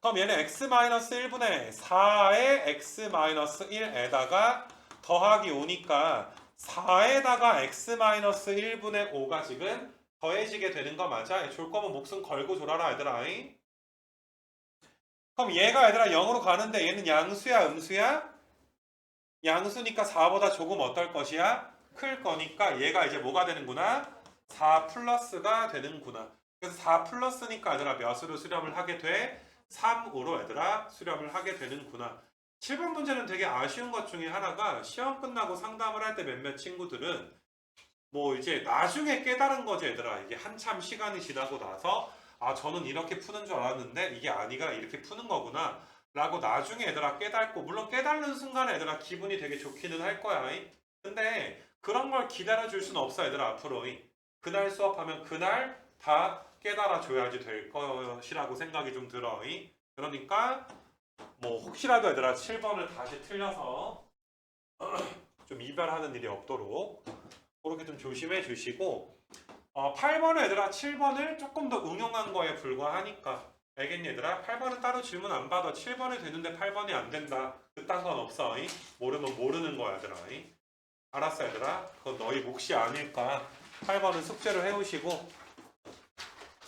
그럼 얘는 x-1분의 4의 x-1에다가 더하기 5니까 4에다가 x-1분의 5가 지금 더해지게 되는 거 맞아? 줄 거면 목숨 걸고 졸아라 얘들아. 그럼 얘가 얘들아 0으로 가는데 얘는 양수야 음수야? 양수니까 4보다 조금 어떨 것이야? 클 거니까 얘가 이제 뭐가 되는구나? 4 플러스가 되는구나. 그래서 4 플러스니까 얘들아 몇으로 수렴을 하게 돼? 3으로 얘들아 수렴을 하게 되는구나. 7번 문제는 되게 아쉬운 것 중에 하나가 시험 끝나고 상담을 할 때 몇몇 친구들은 뭐 이제 나중에 깨달은 거지 얘들아. 이게 한참 시간이 지나고 나서 아 저는 이렇게 푸는 줄 알았는데 이게 아니라 이렇게 푸는 거구나 라고 나중에 얘들아 깨닫고 물론 깨닫는 순간에 얘들아 기분이 되게 좋기는 할 거야. 근데 그런 걸 기다려 줄 수는 없어 얘들아 앞으로. 그날 수업하면 그날 다 깨달아 줘야지 될 것이라고 생각이 좀 들어. 그러니까 뭐 혹시라도 얘들아 7번을 다시 틀려서 좀 이별하는 일이 없도록 그렇게 좀 조심해 주시고 8번은 얘들아 7번을 조금 더 응용한 거에 불과하니까 알겠니 얘들아? 8번은 따로 질문 안 받아. 7번이 되는데 8번이 안 된다. 그딴 건 없어. 모르면 모르는 거야 얘들아. 알았어 얘들아? 그건 너희 몫이 아닐까. 8번은 숙제를 해오시고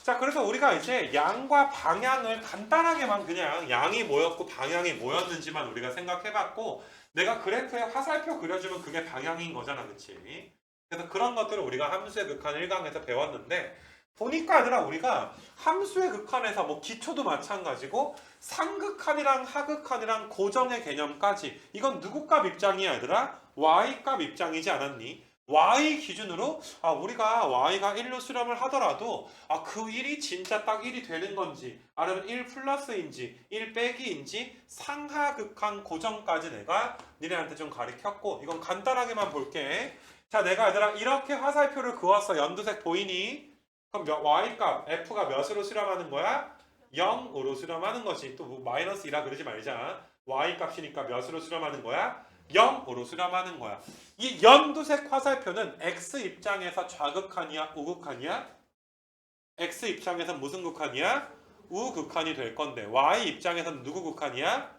자 그래서 우리가 이제 양과 방향을 간단하게만 그냥 양이 뭐였고 방향이 뭐였는지만 우리가 생각해봤고 내가 그래프에 화살표 그려주면 그게 방향인 거잖아 그치? 그래서 그런 것들을 우리가 함수의 극한 1강에서 배웠는데 보니까 얘들아 우리가 함수의 극한에서 뭐 기초도 마찬가지고 상극한이랑 하극한이랑 고정의 개념까지 이건 누구 값 입장이야 얘들아? y 값 입장이지 않았니? y 기준으로 우리가 y가 1로 수렴을 하더라도 그 1이 진짜 딱 1이 되는 건지 아니면 1 플러스인지 1 빼기인지 상하극한 고정까지 내가 니네한테 좀 가르쳤고 이건 간단하게만 볼게. 자 내가 얘들아 이렇게 화살표를 그었어. 연두색 보이니? 그럼 y값 f가 몇으로 수렴하는 거야? 0으로 수렴하는 것이 또 뭐 마이너스 2라 그러지 말자. y 값이니까 몇으로 수렴하는 거야? 0으로 수렴하는 거야. 이 연두색 화살표는 x 입장에서 좌극한이야, 우극한이야? x 입장에서 무슨 극한이야? 우극한이 될 건데 y 입장에서는 누구 극한이야?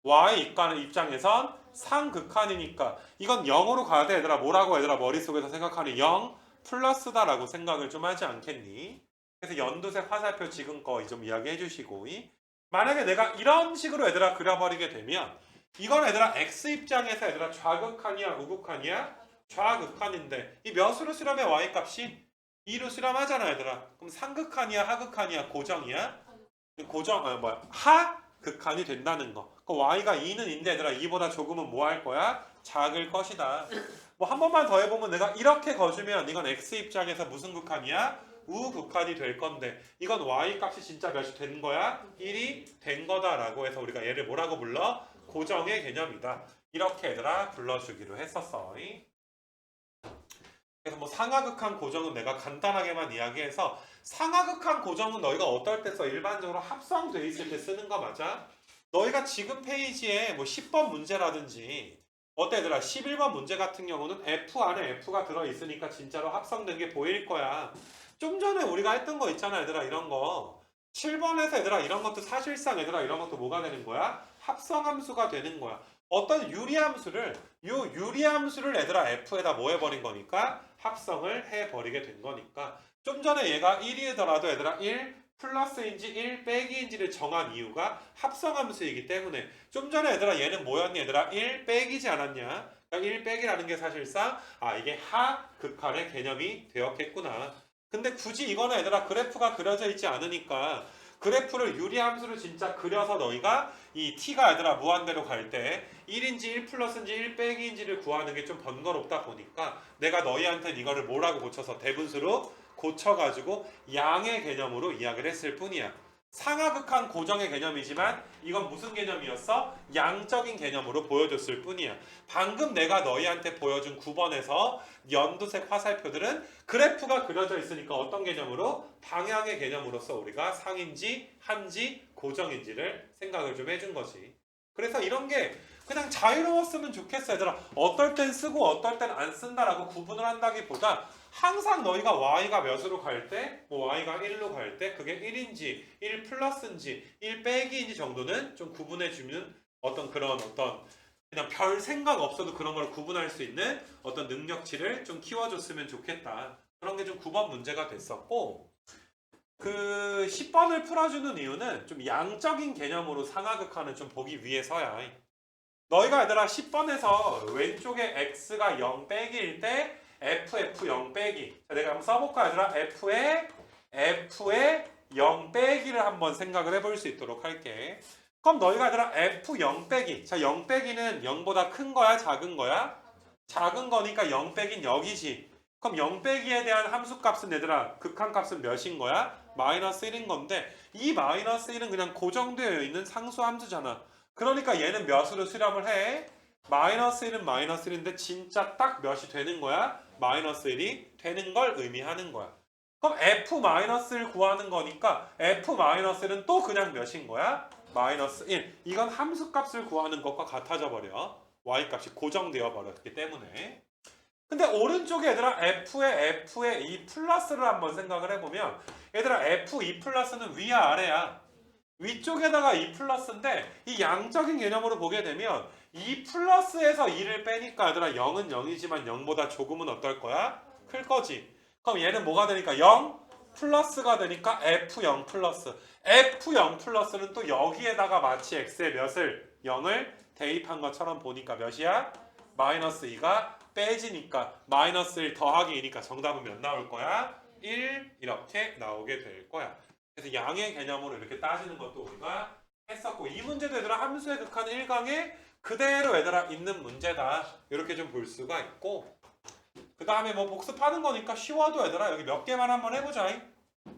y 입장에선 상극한이니까 이건 0으로 가야 돼 얘들아. 뭐라고 얘들아 머릿속에서 생각하니 0 플러스다라고 생각을 좀 하지 않겠니? 그래서 연두색 화살표 지금 거 좀 이야기해 주시고 만약에 내가 이런 식으로 얘들아 그려버리게 되면 이건 얘들아 x 입장에서 얘들아 좌극한이야 우극한이야? 좌극한인데 이 몇으로 수렴해 y 값이? 2로 수렴하잖아 얘들아. 그럼 상극한이야 하극한이야 고정이야? 하극한이 된다는 거. 그 y가 2는 인데 얘들아 2보다 조금은 뭐 할 거야? 작을 것이다. 뭐 한 번만 더 해보면 내가 이렇게 거주면 이건 x 입장에서 무슨 극한이야? 우극한이 될 건데 이건 y 값이 진짜 몇이 된 거야? 1이 된 거다라고 해서 우리가 얘를 뭐라고 불러? 고정의 개념이다. 이렇게 얘들아 불러주기로 했었어. 그래서 뭐 상하극한 고정은 내가 간단하게만 이야기해서 상하극한 고정은 너희가 어떨 때 써? 일반적으로 합성돼 있을 때 쓰는 거 맞아? 너희가 지금 페이지에 뭐 10번 문제라든지 어때 얘들아 11번 문제 같은 경우는 F 안에 F가 들어있으니까 진짜로 합성된 게 보일 거야. 좀 전에 우리가 했던 거 있잖아 얘들아 이런 거 7번에서 얘들아 이런 것도 사실상 얘들아 이런 것도 뭐가 되는 거야? 합성함수가 되는 거야. 어떤 유리함수를 얘들아 F에다 뭐 해버린 거니까 합성을 해버리게 된 거니까 좀 전에 얘가 1이더라도 얘들아 1 플러스인지 1 빼기인지를 정한 이유가 합성함수이기 때문에 좀 전에 얘들아 얘는 뭐였니 얘들아 1 빼기지 않았냐. 그러니까 1 빼기라는 게 사실상 이게 하극한의 개념이 되었겠구나. 근데 굳이 이거는 얘들아 그래프가 그려져 있지 않으니까 그래프를 유리함수를 진짜 그려서 너희가 이 t가 얘들아 무한대로 갈 때 1인지 1 플러스인지 1 빼기인지를 구하는 게 좀 번거롭다 보니까 내가 너희한테는 이거를 뭐라고 고쳐서 대분수로 고쳐가지고 양의 개념으로 이야기를 했을 뿐이야. 상하극한 고정의 개념이지만 이건 무슨 개념이었어? 양적인 개념으로 보여줬을 뿐이야. 방금 내가 너희한테 보여준 9번에서 연두색 화살표들은 그래프가 그려져 있으니까 어떤 개념으로? 방향의 개념으로서 우리가 상인지 한지 고정인지를 생각을 좀 해준 거지. 그래서 이런 게 그냥 자유로웠으면 좋겠어 얘들아. 어떨 땐 쓰고 어떨 땐 안 쓴다라고 구분을 한다기보다 항상 너희가 y가 몇으로 갈 때, 뭐 y가 1로 갈 때 그게 1인지 1 플러스인지 1 빼기인지 정도는 좀 구분해 주는 어떤 그냥 별 생각 없어도 그런 걸 구분할 수 있는 어떤 능력치를 좀 키워줬으면 좋겠다. 그런 게 좀 9번 문제가 됐었고 그 10번을 풀어주는 이유는 좀 양적인 개념으로 상하극한을 좀 보기 위해서야. 너희가 얘들아 10번에서 왼쪽에 x가 0 빼기일 때 FF 0 빼기. 자, 내가 한번 써볼까 얘들아? F의 0 빼기를 한번 생각을 해볼 수 있도록 할게. 그럼 너희가 얘들아 F 0 빼기. 자, 0 빼기는 0보다 큰 거야? 작은 거야? 작은 거니까 0 빼기는 여기지. 그럼 0 빼기에 대한 함수값은 얘들아 극한값은 몇인 거야? 마이너스 1인 건데 이 마이너스 1은 그냥 고정되어 있는 상수 함수잖아. 그러니까 얘는 몇으로 수렴을 해? 마이너스 1은 마이너스 1인데 진짜 딱 몇이 되는 거야? 마이너스 1이 되는 걸 의미하는 거야. 그럼 F-를 구하는 거니까 F-는 또 그냥 몇인 거야? 마이너스 1. 이건 함수값을 구하는 것과 같아져 버려. Y값이 고정되어 버렸기 때문에. 근데 오른쪽에 얘들아 F의 이 플러스를 한번 생각을 해보면 얘들아 F2 플러스는 위야 아래야? 위쪽에다가 2 플러스인데 이 양적인 개념으로 보게 되면 2 플러스에서 2를 빼니까 얘들아 0은 0이지만 0보다 조금은 어떨 거야? 클 거지. 그럼 얘는 뭐가 되니까 0 플러스가 되니까 F0 플러스. F0 플러스는 또 여기에다가 마치 x의 몇을 0을 대입한 것처럼 보니까 몇이야? 마이너스 2가 빼지니까 마이너스 1 더하기 2니까 정답은 몇 나올 거야? 1 이렇게 나오게 될 거야. 그래서 양의 개념으로 이렇게 따지는 것도 우리가 했었고 이 문제도 얘들아 함수의 극한 1강에 그대로 얘들아 있는 문제다. 이렇게 좀 볼 수가 있고 그 다음에 뭐 복습하는 거니까 쉬워도 얘들아 여기 몇 개만 한번 해보자.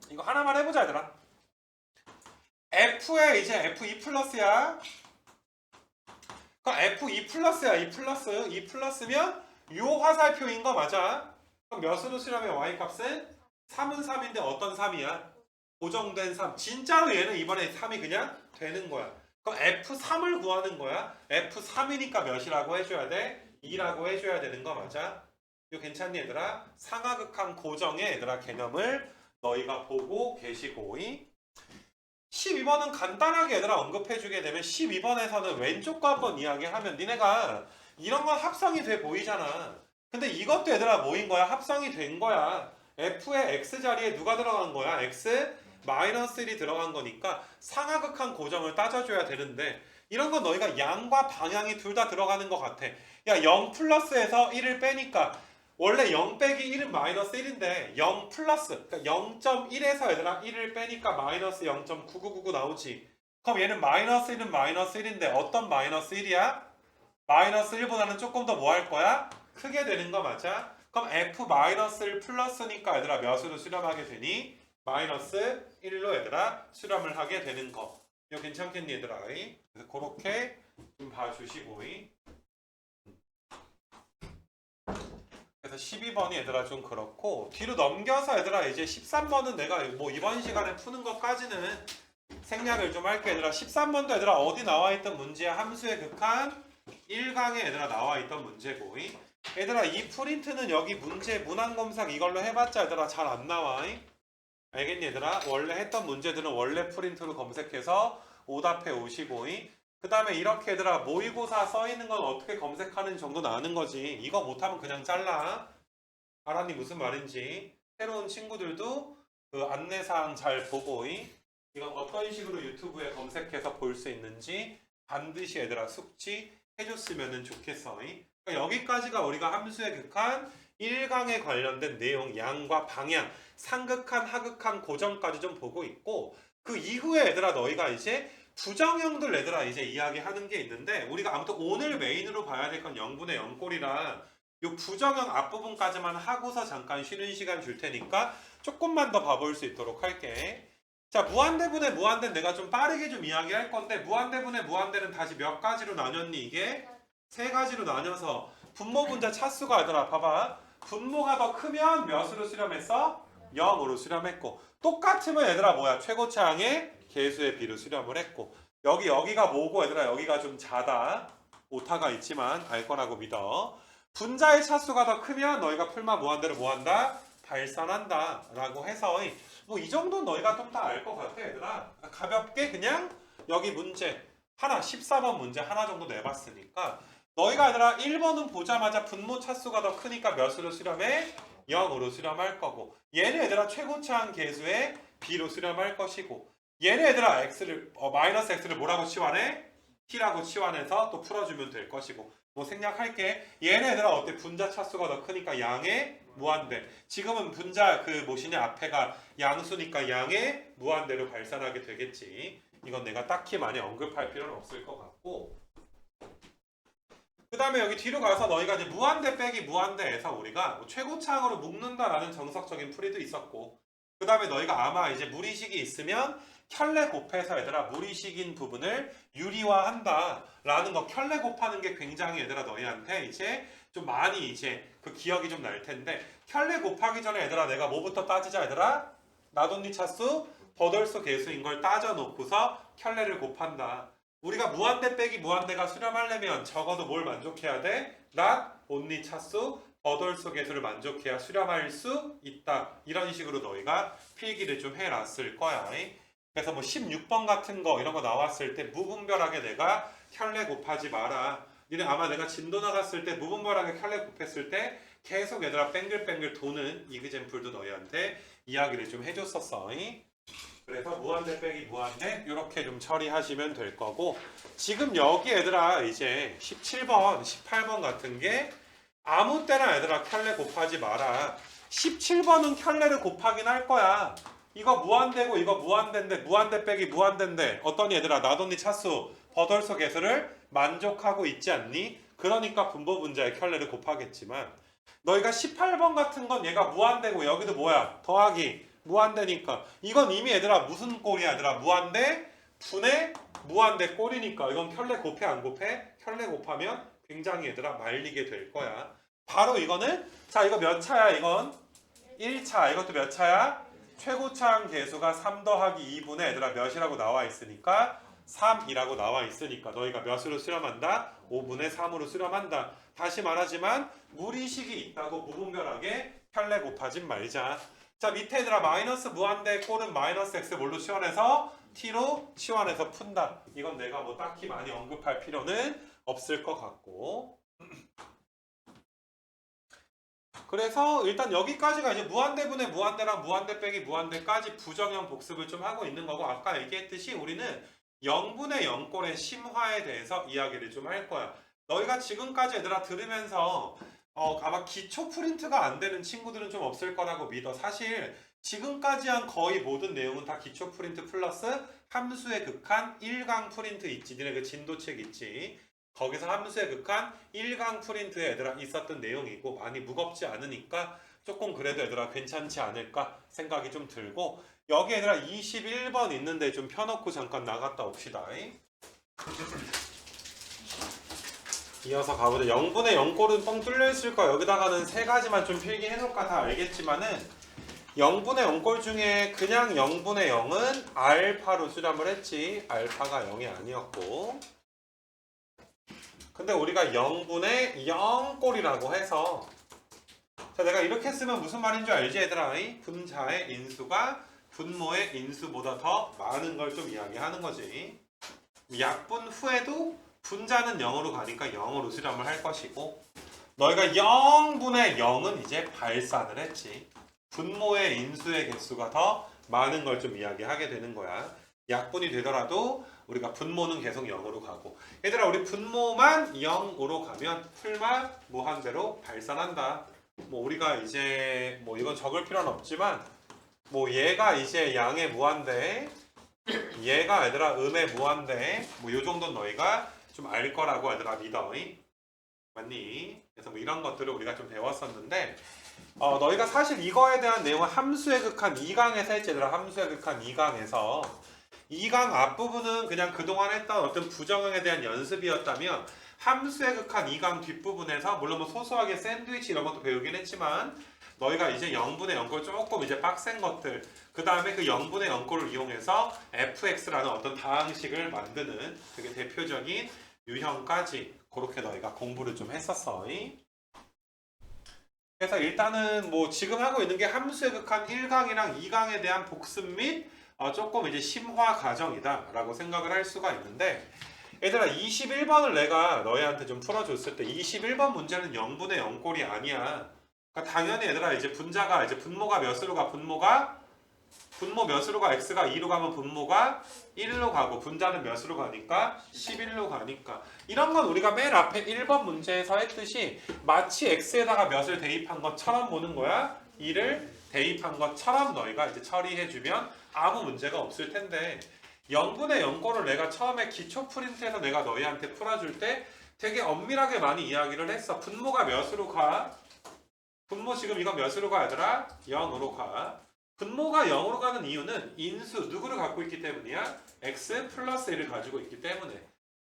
이거 하나만 해보자 얘들아. F에 이제 F2 플러스야. 그럼 F2 플러스야. 2 플러스. 2 플러스면 요 화살표인 거 맞아. 그럼 몇으로 수렴해 y 값은? 3은 3인데 어떤 3이야? 고정된 3. 진짜로 얘는 이번에 3이 그냥 되는 거야. 그럼 F3을 구하는 거야. F3이니까 몇이라고 해줘야 돼? 2라고 해줘야 되는 거 맞아? 이거 괜찮니 얘들아? 상하극한 고정의 얘들아 개념을 너희가 보고 계시고 12번은 간단하게 얘들아 언급해주게 되면 12번에서는 왼쪽과 한번 이야기하면 니네가 이런 건 합성이 돼 보이잖아. 근데 이것도 얘들아 뭐인 거야? 합성이 된 거야. F의 X 자리에 누가 들어간 거야? X 마이너스 1이 들어간 거니까 상하극한 고정을 따져줘야 되는데 이런 건 너희가 양과 방향이 둘 다 들어가는 것 같아. 야, 0 플러스에서 1을 빼니까 원래 0 빼기 1은 마이너스 1인데 0 플러스 그러니까 0.1에서 얘들아 1을 빼니까 마이너스 0.9999 나오지. 그럼 얘는 마이너스 1은 마이너스 1인데 어떤 마이너스 1이야? 마이너스 1보다는 조금 더 뭐 할 거야? 크게 되는 거 맞아? 그럼 F 마이너스 1 플러스니까 얘들아 몇으로 수렴하게 되니? 마이너스 1로 얘들아 수렴을 하게 되는 거. 이거 괜찮겠니 얘들아? 그래서 그렇게 좀 봐주시고 그래서 12번이 얘들아 좀 그렇고 뒤로 넘겨서 얘들아 이제 13번은 내가 뭐 이번 시간에 푸는 것까지는 생략을 좀 할게. 얘들아 13번도 얘들아 어디 나와있던 문제야? 함수의 극한 1강에 얘들아 나와있던 문제고 얘들아 이 프린트는 여기 문제 문항검색 이걸로 해봤자 얘들아 잘 안 나와. 알겠니 얘들아? 원래 했던 문제들은 원래 프린트로 검색해서 오답해 오시고 그 다음에 이렇게 얘들아 모의고사 써있는 건 어떻게 검색하는 정도는 아는 거지. 이거 못하면 그냥 잘라. 알았니 무슨 말인지. 새로운 친구들도 그 안내사항 잘 보고 이건 어떤 식으로 유튜브에 검색해서 볼 수 있는지 반드시 얘들아 숙지 해줬으면 좋겠어. 그러니까 여기까지가 우리가 함수의 극한 1강에 관련된 내용 양과 방향 상극한 하극한 고정까지 좀 보고 있고 그 이후에 얘들아 너희가 이제 부정형들 얘들아 이제 이야기하는 게 있는데 우리가 아무튼 오늘 메인으로 봐야 될 건 0분의 0꼴이라 요 부정형 앞부분까지만 하고서 잠깐 쉬는 시간 줄 테니까 조금만 더 봐볼 수 있도록 할게. 자, 무한대분의 무한대는 내가 좀 빠르게 좀 이야기할 건데 무한대분의 무한대는 다시 몇 가지로 나눴니? 이게 세 가지로 나뉘어서 분모 분자 차수가 얘들아 봐봐. 분모가 더 크면 몇으로 수렴했어? 0으로 수렴했고 똑같으면 얘들아 뭐야? 최고차항의 개수의 비로 수렴을 했고 여기가 뭐고 얘들아 여기가 좀 자다. 오타가 있지만 알 거라고 믿어. 분자의 차수가 더 크면 너희가 풀마 무한대로 뭐한다? 발산한다 라고 해서 뭐 이 정도는 너희가 좀 다 알 것 같아 얘들아. 가볍게 그냥 여기 문제 하나 14번 문제 하나 정도 내봤으니까 너희가 얘들아 1번은 보자마자 분모 차수가 더 크니까 몇으로 수렴해? 0으로 수렴할 거고 얘는 얘들아 최고차항 개수의 b로 수렴할 것이고 얘는 얘들아 마이너스 x를 뭐라고 치환해? t라고 치환해서 또 풀어주면 될 것이고 뭐 생략할게. 얘는 얘들아 어때? 분자 차수가 더 크니까 양의 무한대. 지금은 분자 그 뭐시냐 앞에가 양수니까 양의 무한대로 발산하게 되겠지. 이건 내가 딱히 많이 언급할 필요는 없을 것 같고 그 다음에 여기 뒤로 가서 너희가 이제 무한대 빼기 무한대에서 우리가 뭐 최고차항으로 묶는다라는 정석적인 풀이도 있었고 그 다음에 너희가 아마 이제 무리식이 있으면 켤레 곱해서 얘들아 무리식인 부분을 유리화한다 라는 거 켤레 곱하는 게 굉장히 얘들아 너희한테 이제 좀 많이 이제 그 기억이 좀 날 텐데 켤레 곱하기 전에 얘들아 내가 뭐부터 따지자 얘들아? 나돈니 차수 버덜수 개수인 걸 따져 놓고서 켤레를 곱한다. 우리가 무한대 빼기 무한대가 수렴하려면 적어도 뭘 만족해야 돼? not only 차수 버덜수 개수를 만족해야 수렴할 수 있다. 이런 식으로 너희가 필기를 좀 해놨을 거야. 그래서 뭐 16번 같은 거 이런 거 나왔을 때 무분별하게 내가 켤레 곱하지 마라. 니네 아마 내가 진도 나갔을 때 무분별하게 켤레 곱했을 때 계속 얘들아 뱅글뱅글 도는 이그젠플도 너희한테 이야기를 좀 해줬었어. 그래서 무한대 빼기 무한대 이렇게 좀 처리하시면 될 거고 지금 여기 얘들아 이제 17번, 18번 같은 게 아무 때나 얘들아 켤레 곱하지 마라. 17번은 켤레를 곱하긴 할 거야. 이거 무한대고 이거 무한대인데 무한대 빼기 무한대인데 어떤 얘들아 나돈니 차수 버덜수 개수를 만족하고 있지 않니? 그러니까 분모 분자의 켤레를 곱하겠지만 너희가 18번 같은 건 얘가 무한대고 여기도 뭐야? 더하기 무한대니까 이건 이미 얘들아 무슨 꼴이야 얘들아 무한대 분의 무한대 꼴이니까 이건 켤레 곱해 안 곱해? 켤레 곱하면 굉장히 얘들아 말리게 될 거야. 바로 이거는 자 이거 몇 차야 이건? 1차 이것도 몇 차야? 최고차항 계수가 3 더하기 2분의 얘들아 몇이라고 나와 있으니까 3이라고 나와 있으니까 너희가 몇으로 수렴한다? 5분의 3으로 수렴한다. 다시 말하지만 무리식이 있다고 무분별하게 편례 곱하진 말자. 자 밑에 얘들아 마이너스 무한대 꼴은 마이너스 x 뭘로 치환해서 t로 치환해서 푼다. 이건 내가 뭐 딱히 많이 언급할 필요는 없을 것 같고. 그래서 일단 여기까지가 이제 무한대분의 무한대랑 무한대 빼기 무한대까지 부정형 복습을 좀 하고 있는 거고, 아까 얘기했듯이 우리는 0분의 0꼴의 심화에 대해서 이야기를 좀 할 거야. 너희가 지금까지 얘들아 들으면서 아마 기초 프린트가 안 되는 친구들은 좀 없을 거라고 믿어. 사실 지금까지 한 거의 모든 내용은 다 기초 프린트 플러스 함수의 극한 1강 프린트 있지. 니네 그 진도책 있지. 거기서 함수의 극한 1강 프린트에 얘들아 있었던 내용이고 많이 무겁지 않으니까 조금 그래도 얘들아 괜찮지 않을까 생각이 좀 들고, 여기 얘들아 21번 있는데 좀 펴놓고 잠깐 나갔다 옵시다. 이어서 가보자. 0분의 0꼴은 뻥 뚫려있을 거야. 여기다가는 세 가지만 좀 필기해놓을까 다 알겠지만은 0분의 0꼴 중에 그냥 0분의 0은 알파로 수렴을 했지. 알파가 0이 아니었고, 근데 우리가 0분의 0꼴이라고 해서, 자 내가 이렇게 쓰면 무슨 말인 줄 알지 얘들아? 분자의 인수가 분모의 인수보다 더 많은 걸 좀 이야기하는 거지. 약분 후에도 분자는 0으로 가니까 0으로 수렴을 할 것이고, 너희가 0분의 0은 이제 발산을 했지. 분모의 인수의 개수가 더 많은 걸 좀 이야기하게 되는 거야. 약분이 되더라도 우리가 분모는 계속 0으로 가고, 얘들아 우리 분모만 0으로 가면 풀마 무한대로 발산한다. 뭐 우리가 이제 뭐 이건 적을 필요는 없지만 뭐 얘가 이제 양의 무한대, 얘가 얘들아 음의 무한대, 뭐 요 정도는 너희가 좀 알 거라고 얘들아 믿어. 맞니? 그래서 뭐 이런 것들을 우리가 좀 배웠었는데, 너희가 사실 이거에 대한 내용은 함수의 극한 2강에서 했지 얘들아. 함수의 극한 2강에서 2강 앞부분은 그냥 그동안 했던 어떤 부정형에 대한 연습이었다면, 함수의 극한 2강 뒷부분에서 물론 뭐 소소하게 샌드위치 이런 것도 배우긴 했지만 너희가 이제 0분의 0꼴 조금 이제 빡센 것들, 그 다음에 그 0분의 0꼴을 이용해서 fx라는 어떤 다항식을 만드는 되게 대표적인 유형까지 그렇게 너희가 공부를 좀 했었어. 그래서 일단은 뭐 지금 하고 있는 게 함수의 극한 1강이랑 2강에 대한 복습 및 조금 이제 심화 과정이다 라고 생각을 할 수가 있는데, 얘들아 21번을 내가 너희한테 좀 풀어줬을 때 21번 문제는 0분의 0꼴이 아니야. 그러니까 당연히 얘들아 이제 분자가 이제 분모가 몇으로 가? 분모 몇으로 가? x가 2로 가면 분모가 1로 가고, 분자는 몇으로 가니까 11로 가니까, 이런 건 우리가 맨 앞에 1번 문제에서 했듯이 마치 x에다가 몇을 대입한 것처럼 보는 거야. 2를 대입한 것처럼 너희가 이제 처리해주면 아무 문제가 없을 텐데, 0분의 0꼴을 내가 처음에 기초 프린트에서 내가 너희한테 풀어줄 때 되게 엄밀하게 많이 이야기를 했어. 분모가 몇으로 가? 분모 지금 이거 몇으로 가 얘들아? 0으로 가. 분모가 0으로 가는 이유는 인수 누구를 갖고 있기 때문이야? x 플러스 1을 가지고 있기 때문에.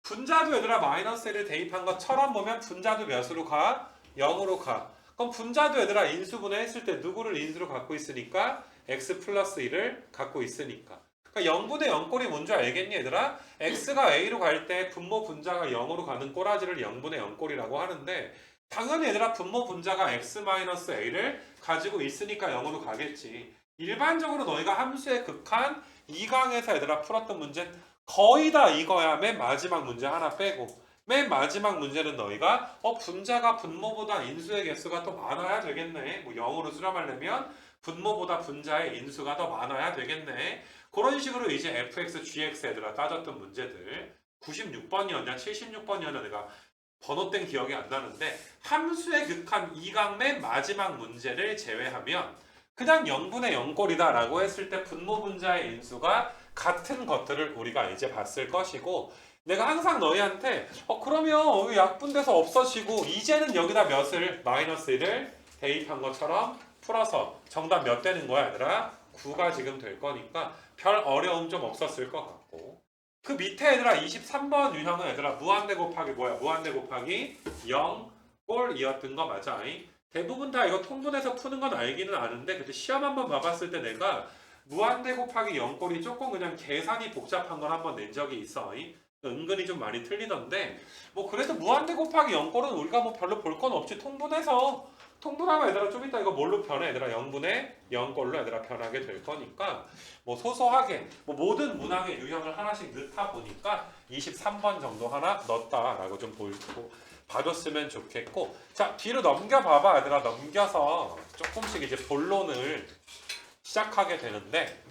분자도 얘들아 마이너스 1을 대입한 것처럼 보면 분자도 몇으로 가? 0으로 가. 그럼 분자도 얘들아 인수분해 했을 때 누구를 인수로 갖고 있으니까? x 플러스 1을 갖고 있으니까. 그러니까 0분의 0꼴이 뭔지 알겠니 얘들아? x가 a로 갈 때 분모 분자가 0으로 가는 꼬라지를 0분의 0꼴이라고 하는데, 당연히 얘들아 분모 분자가 x-a를 가지고 있으니까 0으로 가겠지. 일반적으로 너희가 함수의 극한 2강에서 얘들아 풀었던 문제는 거의 다 이거야. 맨 마지막 문제 하나 빼고. 맨 마지막 문제는 너희가 분자가 분모보다 인수의 개수가 더 많아야 되겠네. 뭐 0으로 수렴하려면 분모보다 분자의 인수가 더 많아야 되겠네. 그런 식으로 이제 fx, gx 얘들아 따졌던 문제들 96번이었냐 76번이었냐 내가 번호땡 기억이 안 나는데, 함수의 극한 2강 맨 마지막 문제를 제외하면 그냥 0분의 0꼴이다 라고 했을 때 분모 분자의 인수가 같은 것들을 우리가 이제 봤을 것이고, 내가 항상 너희한테 그러면 약분돼서 없어지고 이제는 여기다 몇을 마이너스 1을 대입한 것처럼 풀어서 정답 몇 되는 거야 얘들아? 9가 지금 될 거니까 별 어려움 좀 없었을 것 같고, 그 밑에 얘들아 23번 유형은 얘들아 무한대 곱하기 뭐야? 무한대 곱하기 0꼴이었던 거 맞아? 대부분 다 이거 통분해서 푸는 건 알기는 아는데, 근데 시험 한번 봐봤을 때 내가 무한대 곱하기 0꼴이 조금 그냥 계산이 복잡한 걸 한번 낸 적이 있어. 은근히 좀 많이 틀리던데 뭐 그래도 무한대 곱하기 0꼴은 우리가 뭐 별로 볼 건 없지. 통분하면 얘들아 좀 이따 이거 뭘로 변해? 얘들아 0분의 0꼴로 얘들아 변하게 될 거니까 뭐 소소하게 뭐 모든 문항의 유형을 하나씩 넣다 보니까 23번 정도 하나 넣었다라고 좀 보이고 봐줬으면 좋겠고, 자 뒤로 넘겨봐봐 얘들아. 넘겨서 조금씩 이제 본론을 시작하게 되는데,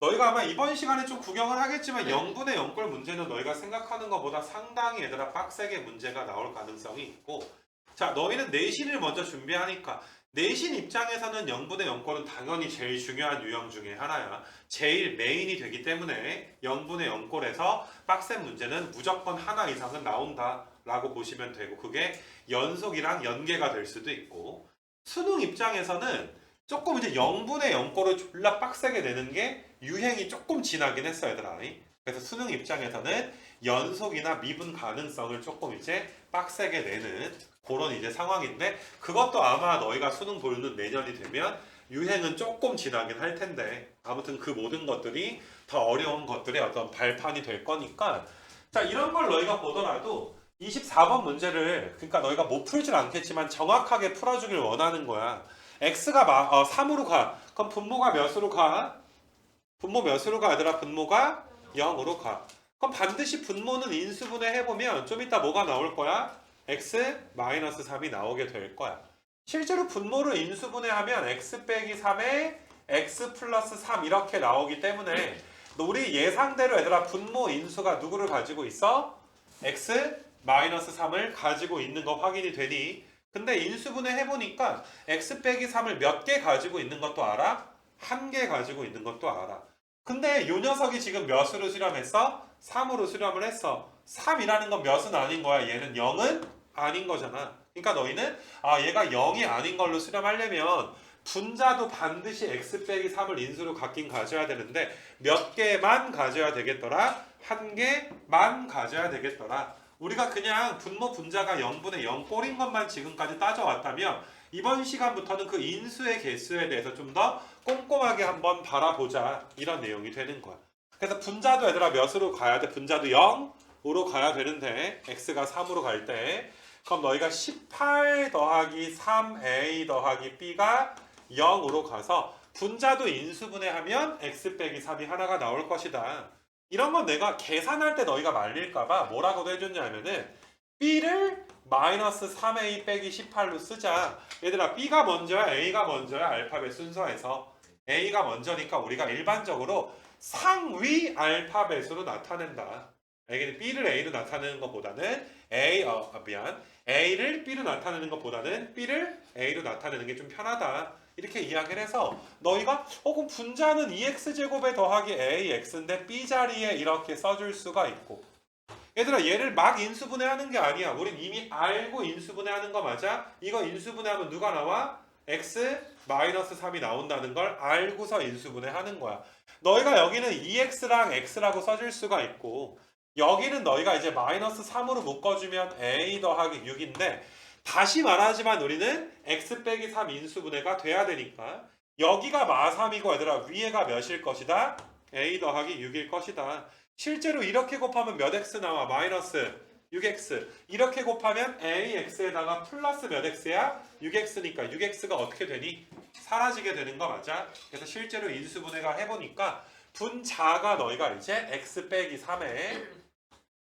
너희가 아마 이번 시간에 좀 구경을 하겠지만 0분의 0꼴 문제는 너희가 생각하는 것보다 상당히 얘들아 빡세게 문제가 나올 가능성이 있고, 자 너희는 내신을 먼저 준비하니까 내신 입장에서는 0분의 0꼴은 당연히 제일 중요한 유형 중에 하나야. 제일 메인이 되기 때문에 0분의 0꼴에서 빡센 문제는 무조건 하나 이상은 나온다 라고 보시면 되고, 그게 연속이랑 연계가 될 수도 있고, 수능 입장에서는 조금 이제 0분의 0꼴을 졸라 빡세게 내는 게 유행이 조금 지나긴 했어요 얘들아. 그래서 수능 입장에서는 연속이나 미분 가능성을 조금 이제 빡세게 내는 그런 이제 상황인데, 그것도 아마 너희가 수능 보는 내년이 되면 유행은 조금 지나긴 할 텐데, 아무튼 그 모든 것들이 더 어려운 것들의 어떤 발판이 될 거니까, 자 이런 걸 너희가 보더라도 24번 문제를 그러니까 너희가 못 풀진 않겠지만 정확하게 풀어주길 원하는 거야. x가 3으로 가. 그럼 분모가 몇으로 가? 분모 몇으로 가 얘들아? 분모가 0으로 가. 그럼 반드시 분모는 인수분해 해보면 좀 이따 뭐가 나올 거야? x-3이 나오게 될 거야. 실제로 분모를 인수분해하면 x 빼기 3에 x 플러스 3 이렇게 나오기 때문에 우리 예상대로 얘들아 분모 인수가 누구를 가지고 있어? x-3을 가지고 있는 거 확인이 되니? 근데 인수분해 해보니까 x 빼기 3을 몇 개 가지고 있는 것도 알아? 한 개 가지고 있는 것도 알아. 근데 요 녀석이 지금 몇으로 수렴했어? 3으로 수렴을 했어. 3이라는 건 몇은 아닌 거야. 얘는 0은 아닌 거잖아. 그러니까 너희는 얘가 0이 아닌 걸로 수렴하려면 분자도 반드시 x 빼기 3을 인수로 갖긴 가져야 되는데 몇 개만 가져야 되겠더라? 한 개만 가져야 되겠더라. 우리가 그냥 분모 분자가 0분의 0 꼴인 것만 지금까지 따져왔다면 이번 시간부터는 그 인수의 개수에 대해서 좀 더 꼼꼼하게 한번 바라보자 이런 내용이 되는 거야. 그래서 분자도 얘들아 몇으로 가야 돼? 분자도 0으로 가야 되는데 x가 3으로 갈 때 그럼 너희가 18 더하기 3a 더하기 b가 0으로 가서 분자도 인수분해하면 x 빼기 3이 하나가 나올 것이다. 이런 건 내가 계산할 때 너희가 말릴까봐 뭐라고도 해줬냐면은 b를 마이너스 3a 빼기 18로 쓰자. 얘들아 b가 먼저야 a가 먼저야? 알파벳 순서에서 a가 먼저니까 우리가 일반적으로 상위 알파벳으로 나타낸다. 알겠니? b를 a로 나타내는 것보다는 a를 b로 나타내는 것보다는 b를 a로 나타내는 게 좀 편하다. 이렇게 이야기를 해서 너희가 그럼 분자는 2x제곱에 더하기 ax인데 b 자리에 이렇게 써줄 수가 있고, 얘들아 얘를 막 인수분해하는 게 아니야. 우린 이미 알고 인수분해하는 거 맞아? 이거 인수분해하면 누가 나와? x-3이 나온다는 걸 알고서 인수분해하는 거야. 너희가 여기는 2x랑 x라고 써줄 수가 있고, 여기는 너희가 이제 마이너스 3으로 묶어주면 a 더하기 6인데, 다시 말하지만 우리는 x 빼기 3 인수분해가 돼야 되니까 여기가 마3이고 얘들아 위에가 몇일 것이다? a 더하기 6일 것이다. 실제로 이렇게 곱하면 몇 x 나와? 마이너스 6x. 이렇게 곱하면 ax에다가 플러스 몇 x야? 6x니까 6x가 어떻게 되니? 사라지게 되는 거 맞아? 그래서 실제로 인수분해가 해보니까 분자가 너희가 이제 x 빼기 3에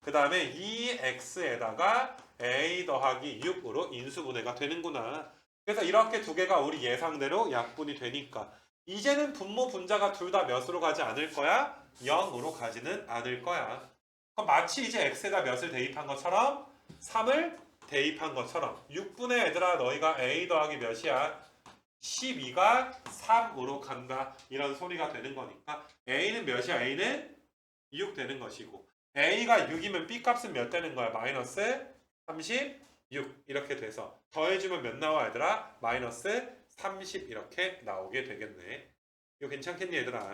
그 다음에 2x에다가 a 더하기 6으로 인수분해가 되는구나. 그래서 이렇게 두 개가 우리 예상대로 약분이 되니까 이제는 분모 분자가 둘 다 몇으로 가지 않을 거야? 0으로 가지는 않을 거야. 그럼 마치 이제 x에다 몇을 대입한 것처럼 3을 대입한 것처럼 6분의 얘들아 너희가 a 더하기 몇이야? 12가 3으로 간다. 이런 소리가 되는 거니까 a는 몇이야? a는 6 되는 것이고 a가 6이면 b 값은 몇 되는 거야? 마이너스 36 이렇게 돼서 더해주면 몇 나와 얘들아? 마이너스 30 이렇게 나오게 되겠네. 이거 괜찮겠니 얘들아?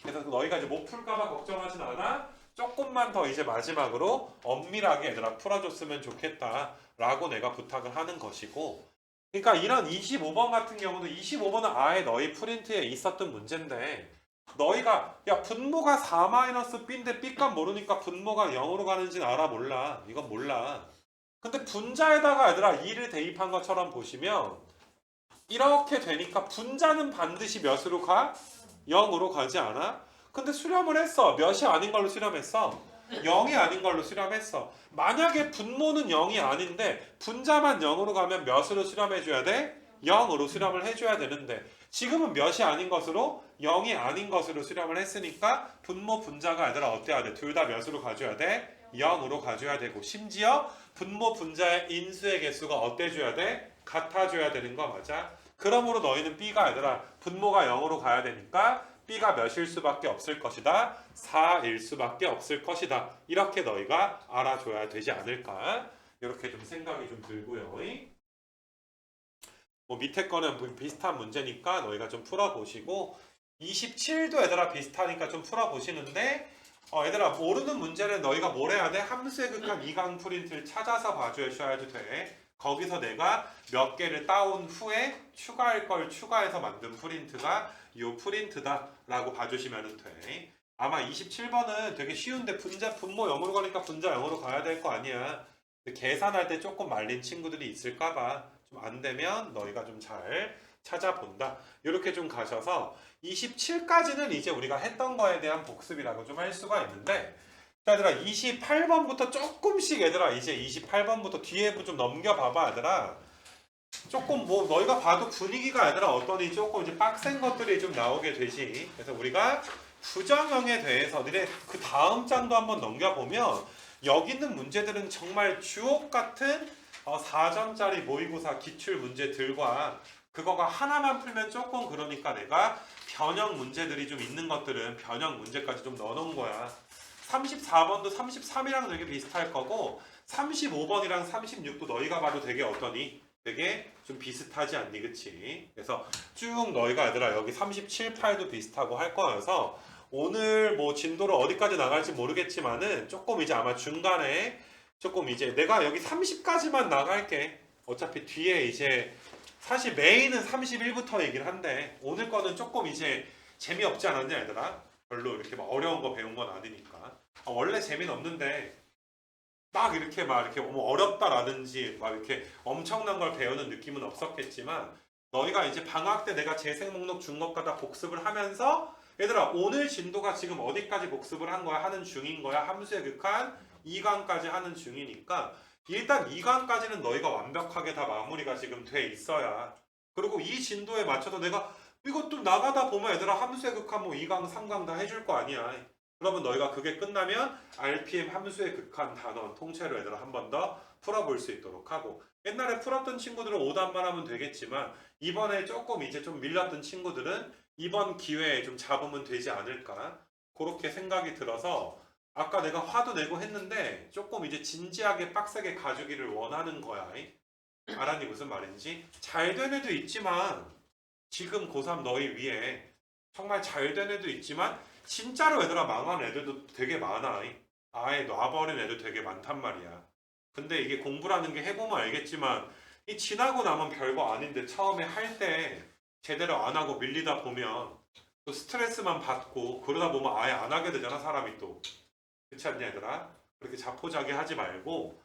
그래서 너희가 이제 못 풀까봐 걱정하진 않아. 조금만 더 이제 마지막으로 엄밀하게 얘들아 풀어줬으면 좋겠다 라고 내가 부탁을 하는 것이고, 그러니까 이런 25번 같은 경우도 25번은 아예 너희 프린트에 있었던 문제인데 너희가 야 분모가 4-b인데 b값 모르니까 분모가 0으로 가는지는 알아 몰라. 이건 몰라. 근데 분자에다가 얘들아 2를 대입한 것처럼 보시면 이렇게 되니까 분자는 반드시 몇으로 가? 0으로 가지 않아? 근데 수렴을 했어. 몇이 아닌 걸로 수렴했어? 0이 아닌 걸로 수렴했어. 만약에 분모는 0이 아닌데 분자만 0으로 가면 몇으로 수렴해줘야 돼? 0으로 수렴을 해줘야 되는데 지금은 몇이 아닌 것으로 0이 아닌 것으로 수렴을 했으니까 분모 분자가 얘들아 어때야 돼? 둘 다 몇으로 가줘야 돼? 0으로 가줘야 되고 심지어 분모 분자의 인수의 개수가 어때줘야 돼? 같아줘야 되는 거 맞아? 그러므로 너희는 B가 얘들아 분모가 0으로 가야 되니까 B가 몇일 수밖에 없을 것이다. 4일 수밖에 없을 것이다. 이렇게 너희가 알아줘야 되지 않을까? 이렇게 좀 생각이 좀 들고요. 뭐 밑에 거는 비슷한 문제니까 너희가 좀 풀어보시고 27도 얘들아 비슷하니까 좀 풀어보시는데 얘들아 모르는 문제는 너희가 뭘 해야 돼? 함수의 극한 2강 프린트를 찾아서 봐줘야지 돼. 거기서 내가 몇 개를 따온 후에 추가할 걸 추가해서 만든 프린트가 이 프린트다 라고 봐주시면 돼. 아마 27번은 되게 쉬운데 분모 0으로 가니까 분자 0으로 가야 될 거 아니야. 근데 계산할 때 조금 말린 친구들이 있을까봐 좀 안 되면 너희가 좀 잘 찾아본다. 이렇게 좀 가셔서 27까지는 이제 우리가 했던 거에 대한 복습이라고 좀 할 수가 있는데 자, 얘들아 28번부터 조금씩 얘들아 이제 28번부터 뒤에 좀 넘겨봐봐 얘들아 조금 뭐 너희가 봐도 분위기가 얘들아 어떠니 조금 이제 빡센 것들이 좀 나오게 되지. 그래서 우리가 부정형에 대해서 너네 그 다음 장도 한번 넘겨보면 여기 있는 문제들은 정말 주옥 같은 4점짜리 모의고사 기출 문제들과 그거가 하나만 풀면 조금 그러니까 내가 변형 문제들이 좀 있는 것들은 변형 문제까지 좀 넣어놓은 거야. 34번도 33이랑 되게 비슷할 거고 35번이랑 36도 너희가 봐도 되게 어떠니? 되게 좀 비슷하지 않니? 그치? 그래서 쭉 너희가 얘들아 여기 37, 8도 비슷하고 할 거여서 오늘 뭐 진도를 어디까지 나갈지 모르겠지만은 조금 이제 아마 중간에 조금 이제 내가 여기 30까지만 나갈게. 어차피 뒤에 이제 사실 메인은 31부터이긴 한데 오늘 거는 조금 이제 재미없지 않았냐 얘들아? 별로 이렇게 막 어려운 거 배운 건 아니니까. 원래 재미는 없는데 막 이렇게 뭐 어렵다라든지 막 이렇게 엄청난 걸 배우는 느낌은 없었겠지만 너희가 이제 방학 때 내가 재생 목록 준 것과 복습을 하면서 얘들아 오늘 진도가 지금 어디까지 복습을 한 거야 하는 중인 거야. 함수의 극한 2강까지 하는 중이니까 일단 2강까지는 너희가 완벽하게 다 마무리가 지금 돼 있어야 그리고 이 진도에 맞춰서 내가 이것도 나가다 보면 얘들아 함수의 극한 뭐 2강 3강 다 해줄 거 아니야. 그러면 너희가 그게 끝나면 RPM 함수의 극한 단원 통째로 얘들아 한 번 더 풀어볼 수 있도록 하고 옛날에 풀었던 친구들은 오답만 하면 되겠지만 이번에 조금 이제 좀 밀렸던 친구들은 이번 기회에 좀 잡으면 되지 않을까 그렇게 생각이 들어서 아까 내가 화도 내고 했는데 조금 이제 진지하게 빡세게 가주기를 원하는 거야. 알았니 무슨 말인지? 잘 된 애도 있지만 지금 고3 너희 위에 정말 잘 된 애도 있지만 진짜로 얘들아 망한 애들도 되게 많아. 아예 놔버린 애도 되게 많단 말이야. 근데 이게 공부라는 게 해보면 알겠지만 이 지나고 나면 별거 아닌데 처음에 할 때 제대로 안 하고 밀리다 보면 또 스트레스만 받고 그러다 보면 아예 안 하게 되잖아 사람이 또. 그렇지 않냐 얘들아? 그렇게 자포자기 하지 말고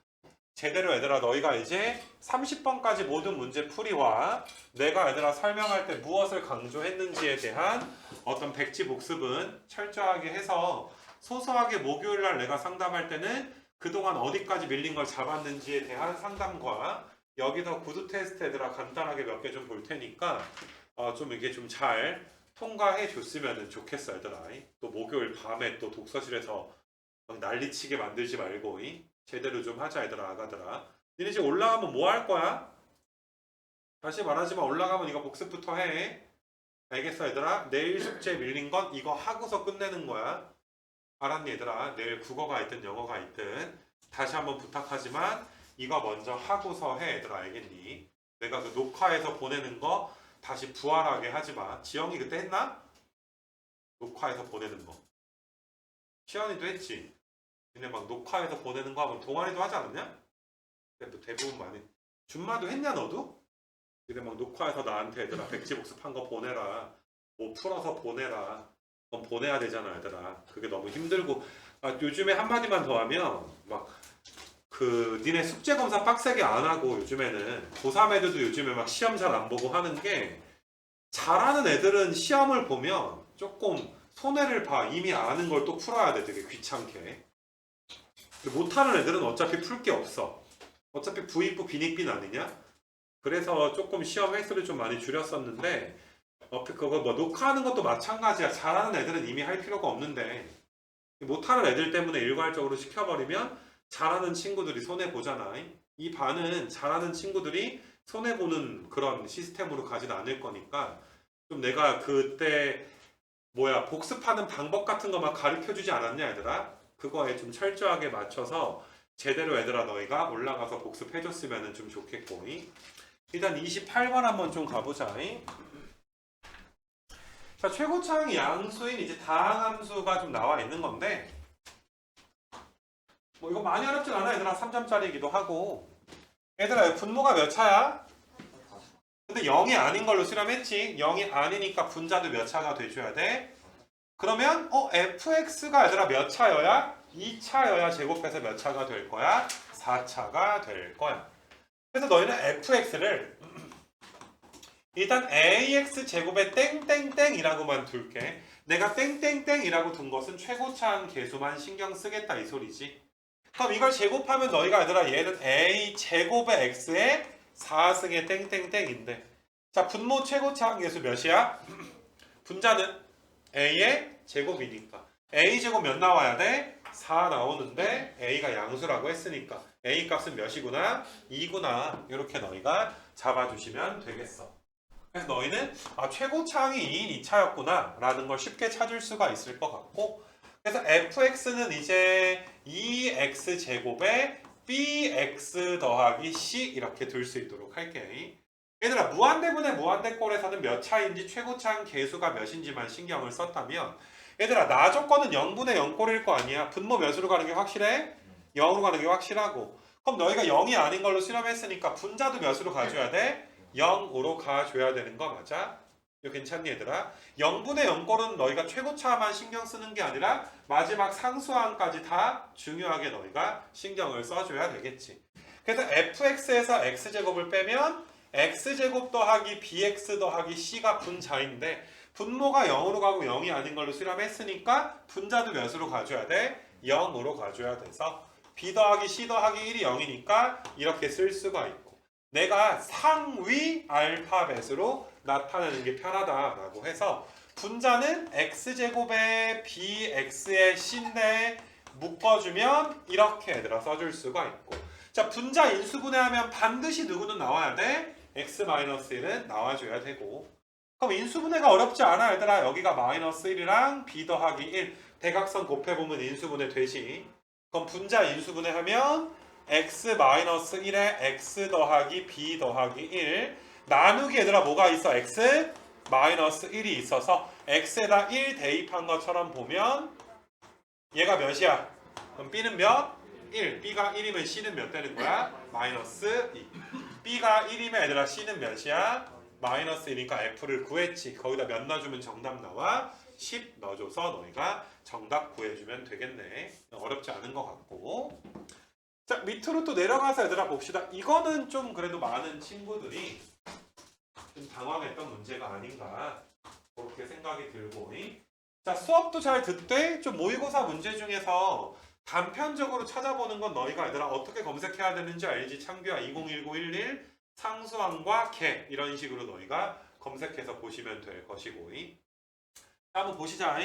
제대로 얘들아 너희가 이제 30번까지 모든 문제 풀이와 내가 얘들아 설명할 때 무엇을 강조했는지에 대한 어떤 백지 복습은 철저하게 해서 소소하게 목요일날 내가 상담할 때는 그동안 어디까지 밀린 걸 잡았는지에 대한 상담과 여기서 구두 테스트 얘들아 간단하게 몇 개 좀 볼 테니까 좀 이게 좀 잘 통과해 줬으면 좋겠어 얘들아. 또 목요일 밤에 또 독서실에서 막 난리치게 만들지 말고 제대로 좀 하자 얘들아 아가들아. 니네 이제 올라가면 뭐 할 거야? 다시 말하지만 올라가면 이거 복습부터 해. 알겠어 얘들아? 내일 숙제 밀린 건 이거 하고서 끝내는 거야. 알았니 얘들아? 내일 국어가 있든 영어가 있든 다시 한번 부탁하지만 이거 먼저 하고서 해 얘들아 알겠니? 내가 그 녹화해서 보내는 거 다시 부활하게 하지마. 지영이 그때 했나? 녹화해서 보내는 거. 시연이도 했지? 근데 막 녹화해서 보내는 거 하면 동아리도 하지 않았냐? 근데 뭐 대부분 많이 준마도 했냐 너도? 근데 막 녹화해서 나한테 얘들아 백지복습한 거 보내라. 뭐 풀어서 보내라. 그건 보내야 되잖아 얘들아. 그게 너무 힘들고 요즘에 한마디만 더 하면 막 그 니네 숙제 검사 빡세게 안 하고 요즘에는 고3 애들도 요즘에 막 시험 잘 안 보고 하는 게 잘하는 애들은 시험을 보면 조금 손해를 봐. 이미 아는 걸 또 풀어야 돼. 되게 귀찮게. 못하는 애들은 어차피 풀 게 없어. 어차피 부익부 빈익빈 아니냐? 그래서 조금 시험 횟수를 좀 많이 줄였었는데 그거 뭐 녹화하는 것도 마찬가지야. 잘하는 애들은 이미 할 필요가 없는데 못하는 애들 때문에 일괄적으로 시켜버리면 잘하는 친구들이 손해보잖아. 이 반은 잘하는 친구들이 손해보는 그런 시스템으로 가진 않을 거니까 좀 내가 그때 복습하는 방법 같은 것만 가르쳐주지 않았냐 얘들아? 그거에 좀 철저하게 맞춰서 제대로 얘들아 너희가 올라가서 복습해줬으면 좀 좋겠고. 일단 28번 한번 좀 가보자. 자, 최고차항 양수인 이제 다항함수가 좀 나와 있는 건데 뭐 이거 많이 어렵진 않아 얘들아. 3점짜리이기도 하고. 얘들아 분모가 몇 차야? 근데 0이 아닌 걸로 수렴했지. 0이 아니니까 분자도 몇 차가 돼줘야 돼. 그러면 fx가 얘들아 몇 차여야? 2차여야 제곱해서 몇 차가 될 거야? 4차가 될 거야. 그래서 너희는 fx를 일단 ax 제곱에 땡땡땡이라고만 둘게. 내가 땡땡땡이라고 둔 것은 최고차항 계수만 신경 쓰겠다 이 소리지. 그럼 이걸 제곱하면 너희가 얘들아 얘는 a 제곱의 x에 4승의 땡땡땡인데 자 분모 최고차항 계수 몇이야? 분자는 a의 제곱이니까 a 제곱 몇 나와야 돼? 4 나오는데 a가 양수라고 했으니까 a 값은 몇이구나? 2구나. 이렇게 너희가 잡아주시면 되겠어. 그래서 너희는 최고차항이 2인 2차였구나 라는 걸 쉽게 찾을 수가 있을 것 같고 그래서 fx는 이제 2x 제곱에 bx 더하기 c 이렇게 둘 수 있도록 할게. 얘들아 무한대분의 무한대꼴에서는 몇 차인지 최고차항 계수가 몇인지만 신경을 썼다면 얘들아 나 조건은 0분의 0꼴일 거 아니야. 분모 몇으로 가는 게 확실해? 0으로 가는 게 확실하고 그럼 너희가 0이 아닌 걸로 수렴했으니까 분자도 몇으로 가져야 돼? 0으로 가줘야 되는 거 맞아? 이거 괜찮니 얘들아? 0분의 0꼴은 너희가 최고차만 신경 쓰는 게 아니라 마지막 상수항까지 다 중요하게 너희가 신경을 써줘야 되겠지. 그래서 fx에서 x제곱을 빼면 x제곱 더하기 bx 더하기 c가 분자인데 분모가 0으로 가고 0이 아닌 걸로 수렴했으니까 분자도 몇으로 가줘야 돼? 0으로 가줘야 돼서 b 더하기 c 더하기 1이 0이니까 이렇게 쓸 수가 있고 내가 상위 알파벳으로 나타내는 게 편하다라고 해서 분자는 x제곱에 bx의 c인데 묶어주면 이렇게 얘들아 써줄 수가 있고 자 분자 인수분해하면 반드시 누구는 나와야 돼? x-1은 나와줘야 되고 그럼 인수분해가 어렵지 않아 얘들아. 여기가 마이너스 1이랑 b 더하기 1 대각선 곱해보면 인수분해 되지. 그럼 분자 인수분해하면 x-1에 x 더하기 b 더하기 1 나누기 얘들아 뭐가 있어? x-1이 있어서 x에다 1 대입한 것처럼 보면 얘가 몇이야? 그럼 b는 몇? 1. b가 1이면 c는 몇 되는 거야? 마이너스 2. b가 1이면 얘들아 c는 몇이야? 마이너스 1이니까 f를 구했지. 거기다 몇 넣어주면 정답 나와? 10 넣어줘서 너희가 정답 구해주면 되겠네. 어렵지 않은 것 같고 자 밑으로 또 내려가서 얘들아 봅시다. 이거는 좀 그래도 많은 친구들이 좀 당황했던 문제가 아닌가 그렇게 생각이 들고 자 수업도 잘 듣되 좀 모의고사 문제 중에서 단편적으로 찾아보는 건 너희가 얘들아 어떻게 검색해야 되는지 알지? 창규야 201911 상수항과 개 이런 식으로 너희가 검색해서 보시면 될 것이고 자, 한번 보시자.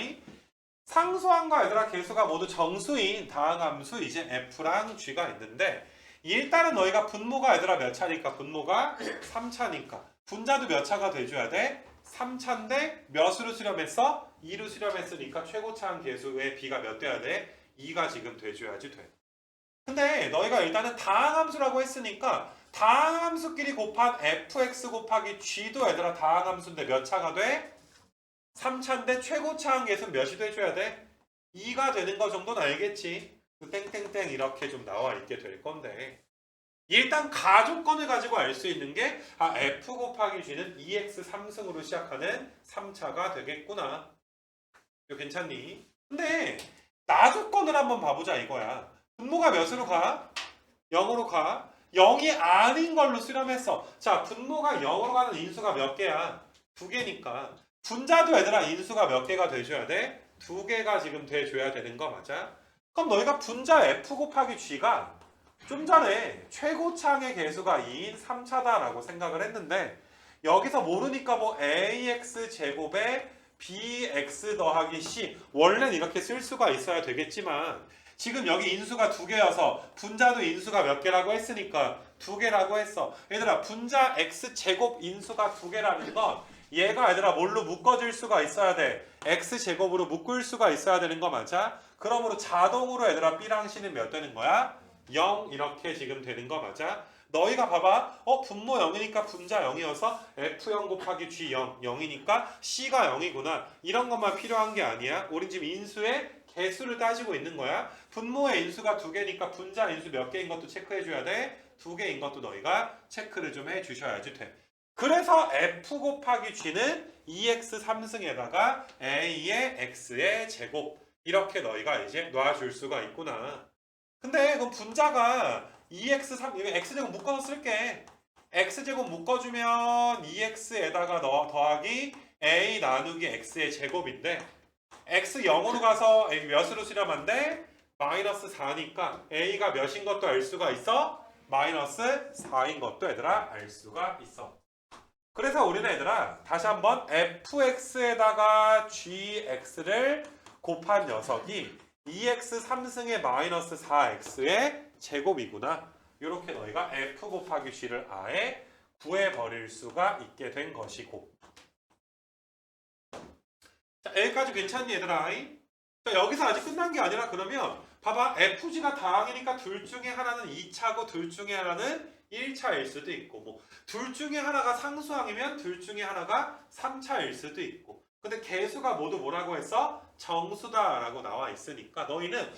상수항과 얘들아 개수가 모두 정수인 다항함수 이제 f랑 g가 있는데 일단은 너희가 분모가 얘들아 몇 차니까 분모가 3차니까 분자도 몇 차가 돼줘야 돼? 3차인데 몇으로 수렴했어? 2로 수렴했으니까 최고차항 계수의 b가 몇 돼야 돼? 2가 지금 돼줘야지 돼. 근데 너희가 일단은 다항함수라고 했으니까 다항함수끼리 곱한 fx 곱하기 g도 얘들아 다항함수인데 몇 차가 돼? 3차인데 최고차항 계수는 몇이 돼줘야 돼? 2가 되는 거 정도는 알겠지? 땡땡땡 이렇게 좀 나와 있게 될 건데 일단 가조건을 가지고 알 수 있는 게 f 곱하기 g는 2x 3승으로 시작하는 3차가 되겠구나. 이거 괜찮니? 근데 나조건을 한번 봐보자 이거야. 분모가 몇으로 가? 0으로 가. 0이 아닌 걸로 수렴했어. 자, 분모가 0으로 가는 인수가 몇 개야? 2개니까. 분자도 얘들아 인수가 몇 개가 돼줘야 돼? 2개가 지금 돼줘야 되는 거 맞아? 그럼 너희가 분자 f 곱하기 g가 좀 전에 최고창의 개수가 2인 3차다라고 생각을 했는데 여기서 모르니까 뭐 ax 제곱에 bx 더하기 c 원래는 이렇게 쓸 수가 있어야 되겠지만 지금 여기 인수가 2개여서 분자도 인수가 몇 개라고 했으니까 2개라고 했어. 얘들아 분자 x 제곱 인수가 2개라는 건 얘가 얘들아 뭘로 묶어질 수가 있어야 돼. x 제곱으로 묶을 수가 있어야 되는 거 맞아? 그러므로 자동으로 얘들아 b랑 c는 몇 되는 거야? 0 이렇게 지금 되는 거 맞아? 너희가 봐봐. 분모 0이니까 분자 0이어서 f0 곱하기 g0 0이니까 c가 0이구나. 이런 것만 필요한 게 아니야. 우린 지금 인수의 개수를 따지고 있는 거야. 분모의 인수가 2개니까 분자 인수 몇 개인 것도 체크해줘야 돼. 2개인 것도 너희가 체크를 좀 해주셔야지 돼. 그래서 f 곱하기 g는 2x 3승에다가 a의 x의 제곱 이렇게 너희가 이제 놔줄 수가 있구나. 근데 그럼 분자가 2x3 이거 x제곱 묶어서 쓸게. x제곱 묶어주면 2x에다가 더하기 a 나누기 x의 제곱인데 x 0으로 가서 몇으로 수렴한데? 마이너스 4니까 a가 몇인 것도 알 수가 있어? 마이너스 4인 것도 얘들아 알 수가 있어. 그래서 우리는 얘들아 다시 한번 fx에다가 gx를 곱한 녀석이 2x 3승의 마이너스 4x의 제곱이구나. 이렇게 너희가 f 곱하기 g를 아예 구해버릴 수가 있게 된 것이고. 자, 여기까지 괜찮니 얘들아? 자, 여기서 아직 끝난 게 아니라 그러면 봐봐 fg가 다항이니까 둘 중에 하나는 2차고 둘 중에 하나는 1차일 수도 있고 뭐 둘 중에 하나가 상수항이면 둘 중에 하나가 3차일 수도 있고 근데 개수가 모두 뭐라고 했어? 정수다라고 나와 있으니까 너희는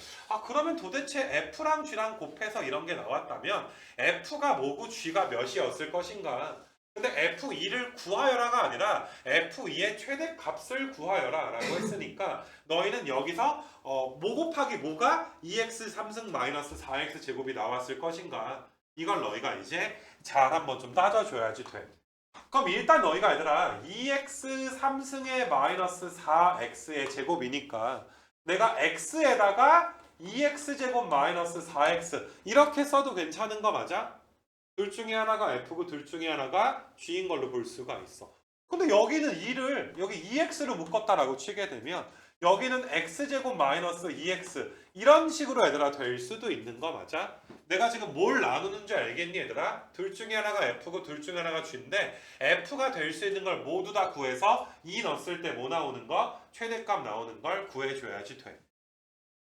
그러면 도대체 f랑 g랑 곱해서 이런 게 나왔다면 f가 뭐고 g가 몇이었을 것인가? 근데 f2를 구하여라가 아니라 f2의 최대값을 구하여라 라고 했으니까 너희는 여기서 뭐 곱하기 뭐가 2x 3승 마이너스 4x 제곱이 나왔을 것인가? 이걸 너희가 이제 잘 한번 좀 따져줘야지 돼. 그럼 일단 너희가 얘들아 2x 3승의 마이너스 4x의 제곱이니까 내가 x에다가 2x 제곱 마이너스 4x 이렇게 써도 괜찮은 거 맞아? 둘 중에 하나가 f고 둘 중에 하나가 g인 걸로 볼 수가 있어. 근데 여기는 2를 여기 2x로 묶었다라고 치게 되면 여기는 x제곱 마이너스 2x 이런 식으로 얘들아 될 수도 있는 거 맞아? 내가 지금 뭘 나누는 줄 알겠니 얘들아? 둘 중에 하나가 f고 둘 중에 하나가 g인데 f가 될 수 있는 걸 모두 다 구해서 2 넣었을 때 뭐 나오는 거? 최대값 나오는 걸 구해줘야지 돼.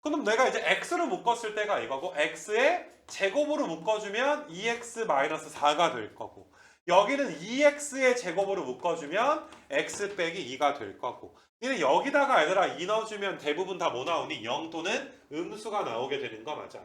그럼 내가 이제 x로 묶었을 때가 이거고 x의 제곱으로 묶어주면 2x-4가 될 거고 여기는 2x의 제곱으로 묶어주면 x 빼기 2가 될 거고 근데 여기다가 얘들아 2 넣어주면 대부분 다 뭐 나오니? 0 또는 음수가 나오게 되는 거 맞아.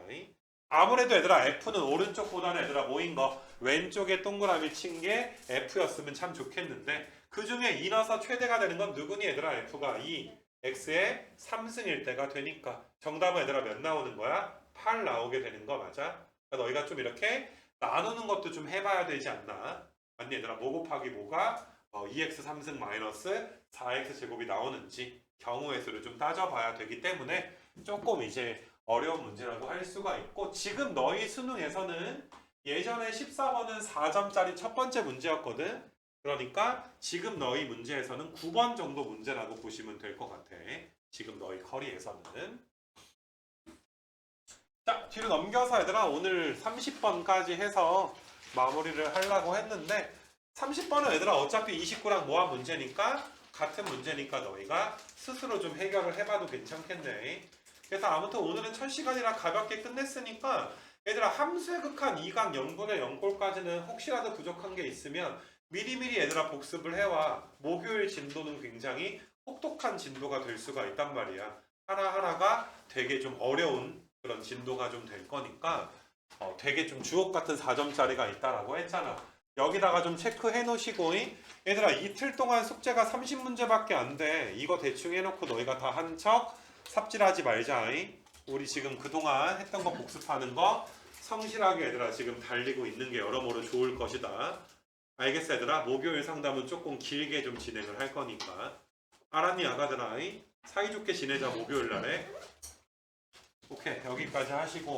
아무래도 얘들아 f는 오른쪽보다는 얘들아 뭐인 거? 왼쪽에 동그라미 친 게 f였으면 참 좋겠는데 그 중에 2 넣어서 최대가 되는 건 누구니 얘들아? f가 2 x의 3승일 때가 되니까 정답은 얘들아 몇 나오는 거야? 8 나오게 되는 거 맞아? 그러니까 너희가 좀 이렇게 나누는 것도 좀 해봐야 되지 않나? 맞니 얘들아? 뭐 곱하기 뭐가 2x 3승 마이너스 4x 제곱이 나오는지 경우의 수를 좀 따져봐야 되기 때문에 조금 이제 어려운 문제라고 할 수가 있고 지금 너희 수능에서는 예전에 14번은 4점짜리 첫 번째 문제였거든. 그러니까 지금 너희 문제에서는 9번 정도 문제라고 보시면 될 것 같아. 지금 너희 커리에서는. 자, 뒤로 넘겨서 얘들아 오늘 30번까지 해서 마무리를 하려고 했는데 30번은 얘들아 어차피 29랑 모아 문제니까 같은 문제니까 너희가 스스로 좀 해결을 해봐도 괜찮겠네. 그래서 아무튼 오늘은 첫 시간이라 가볍게 끝냈으니까 얘들아 함수의 극한 2강 0분의 0꼴까지는 혹시라도 부족한 게 있으면 미리미리 얘들아 복습을 해와. 목요일 진도는 굉장히 혹독한 진도가 될 수가 있단 말이야. 하나하나가 되게 좀 어려운 그런 진도가 좀 될 거니까 되게 좀 주옥 같은 4점짜리가 있다라고 했잖아. 여기다가 좀 체크해 놓으시고 얘들아 이틀 동안 숙제가 30문제밖에 안 돼. 이거 대충 해놓고 너희가 다 한 척 삽질하지 말자. 우리 지금 그동안 했던 거 복습하는 거 성실하게 얘들아 지금 달리고 있는 게 여러모로 좋을 것이다. 알겠어 얘들아? 목요일 상담은 조금 길게 좀 진행을 할 거니까. 알았니 아가들아? 사이좋게 지내자 목요일 날에. 오케이 여기까지 하시고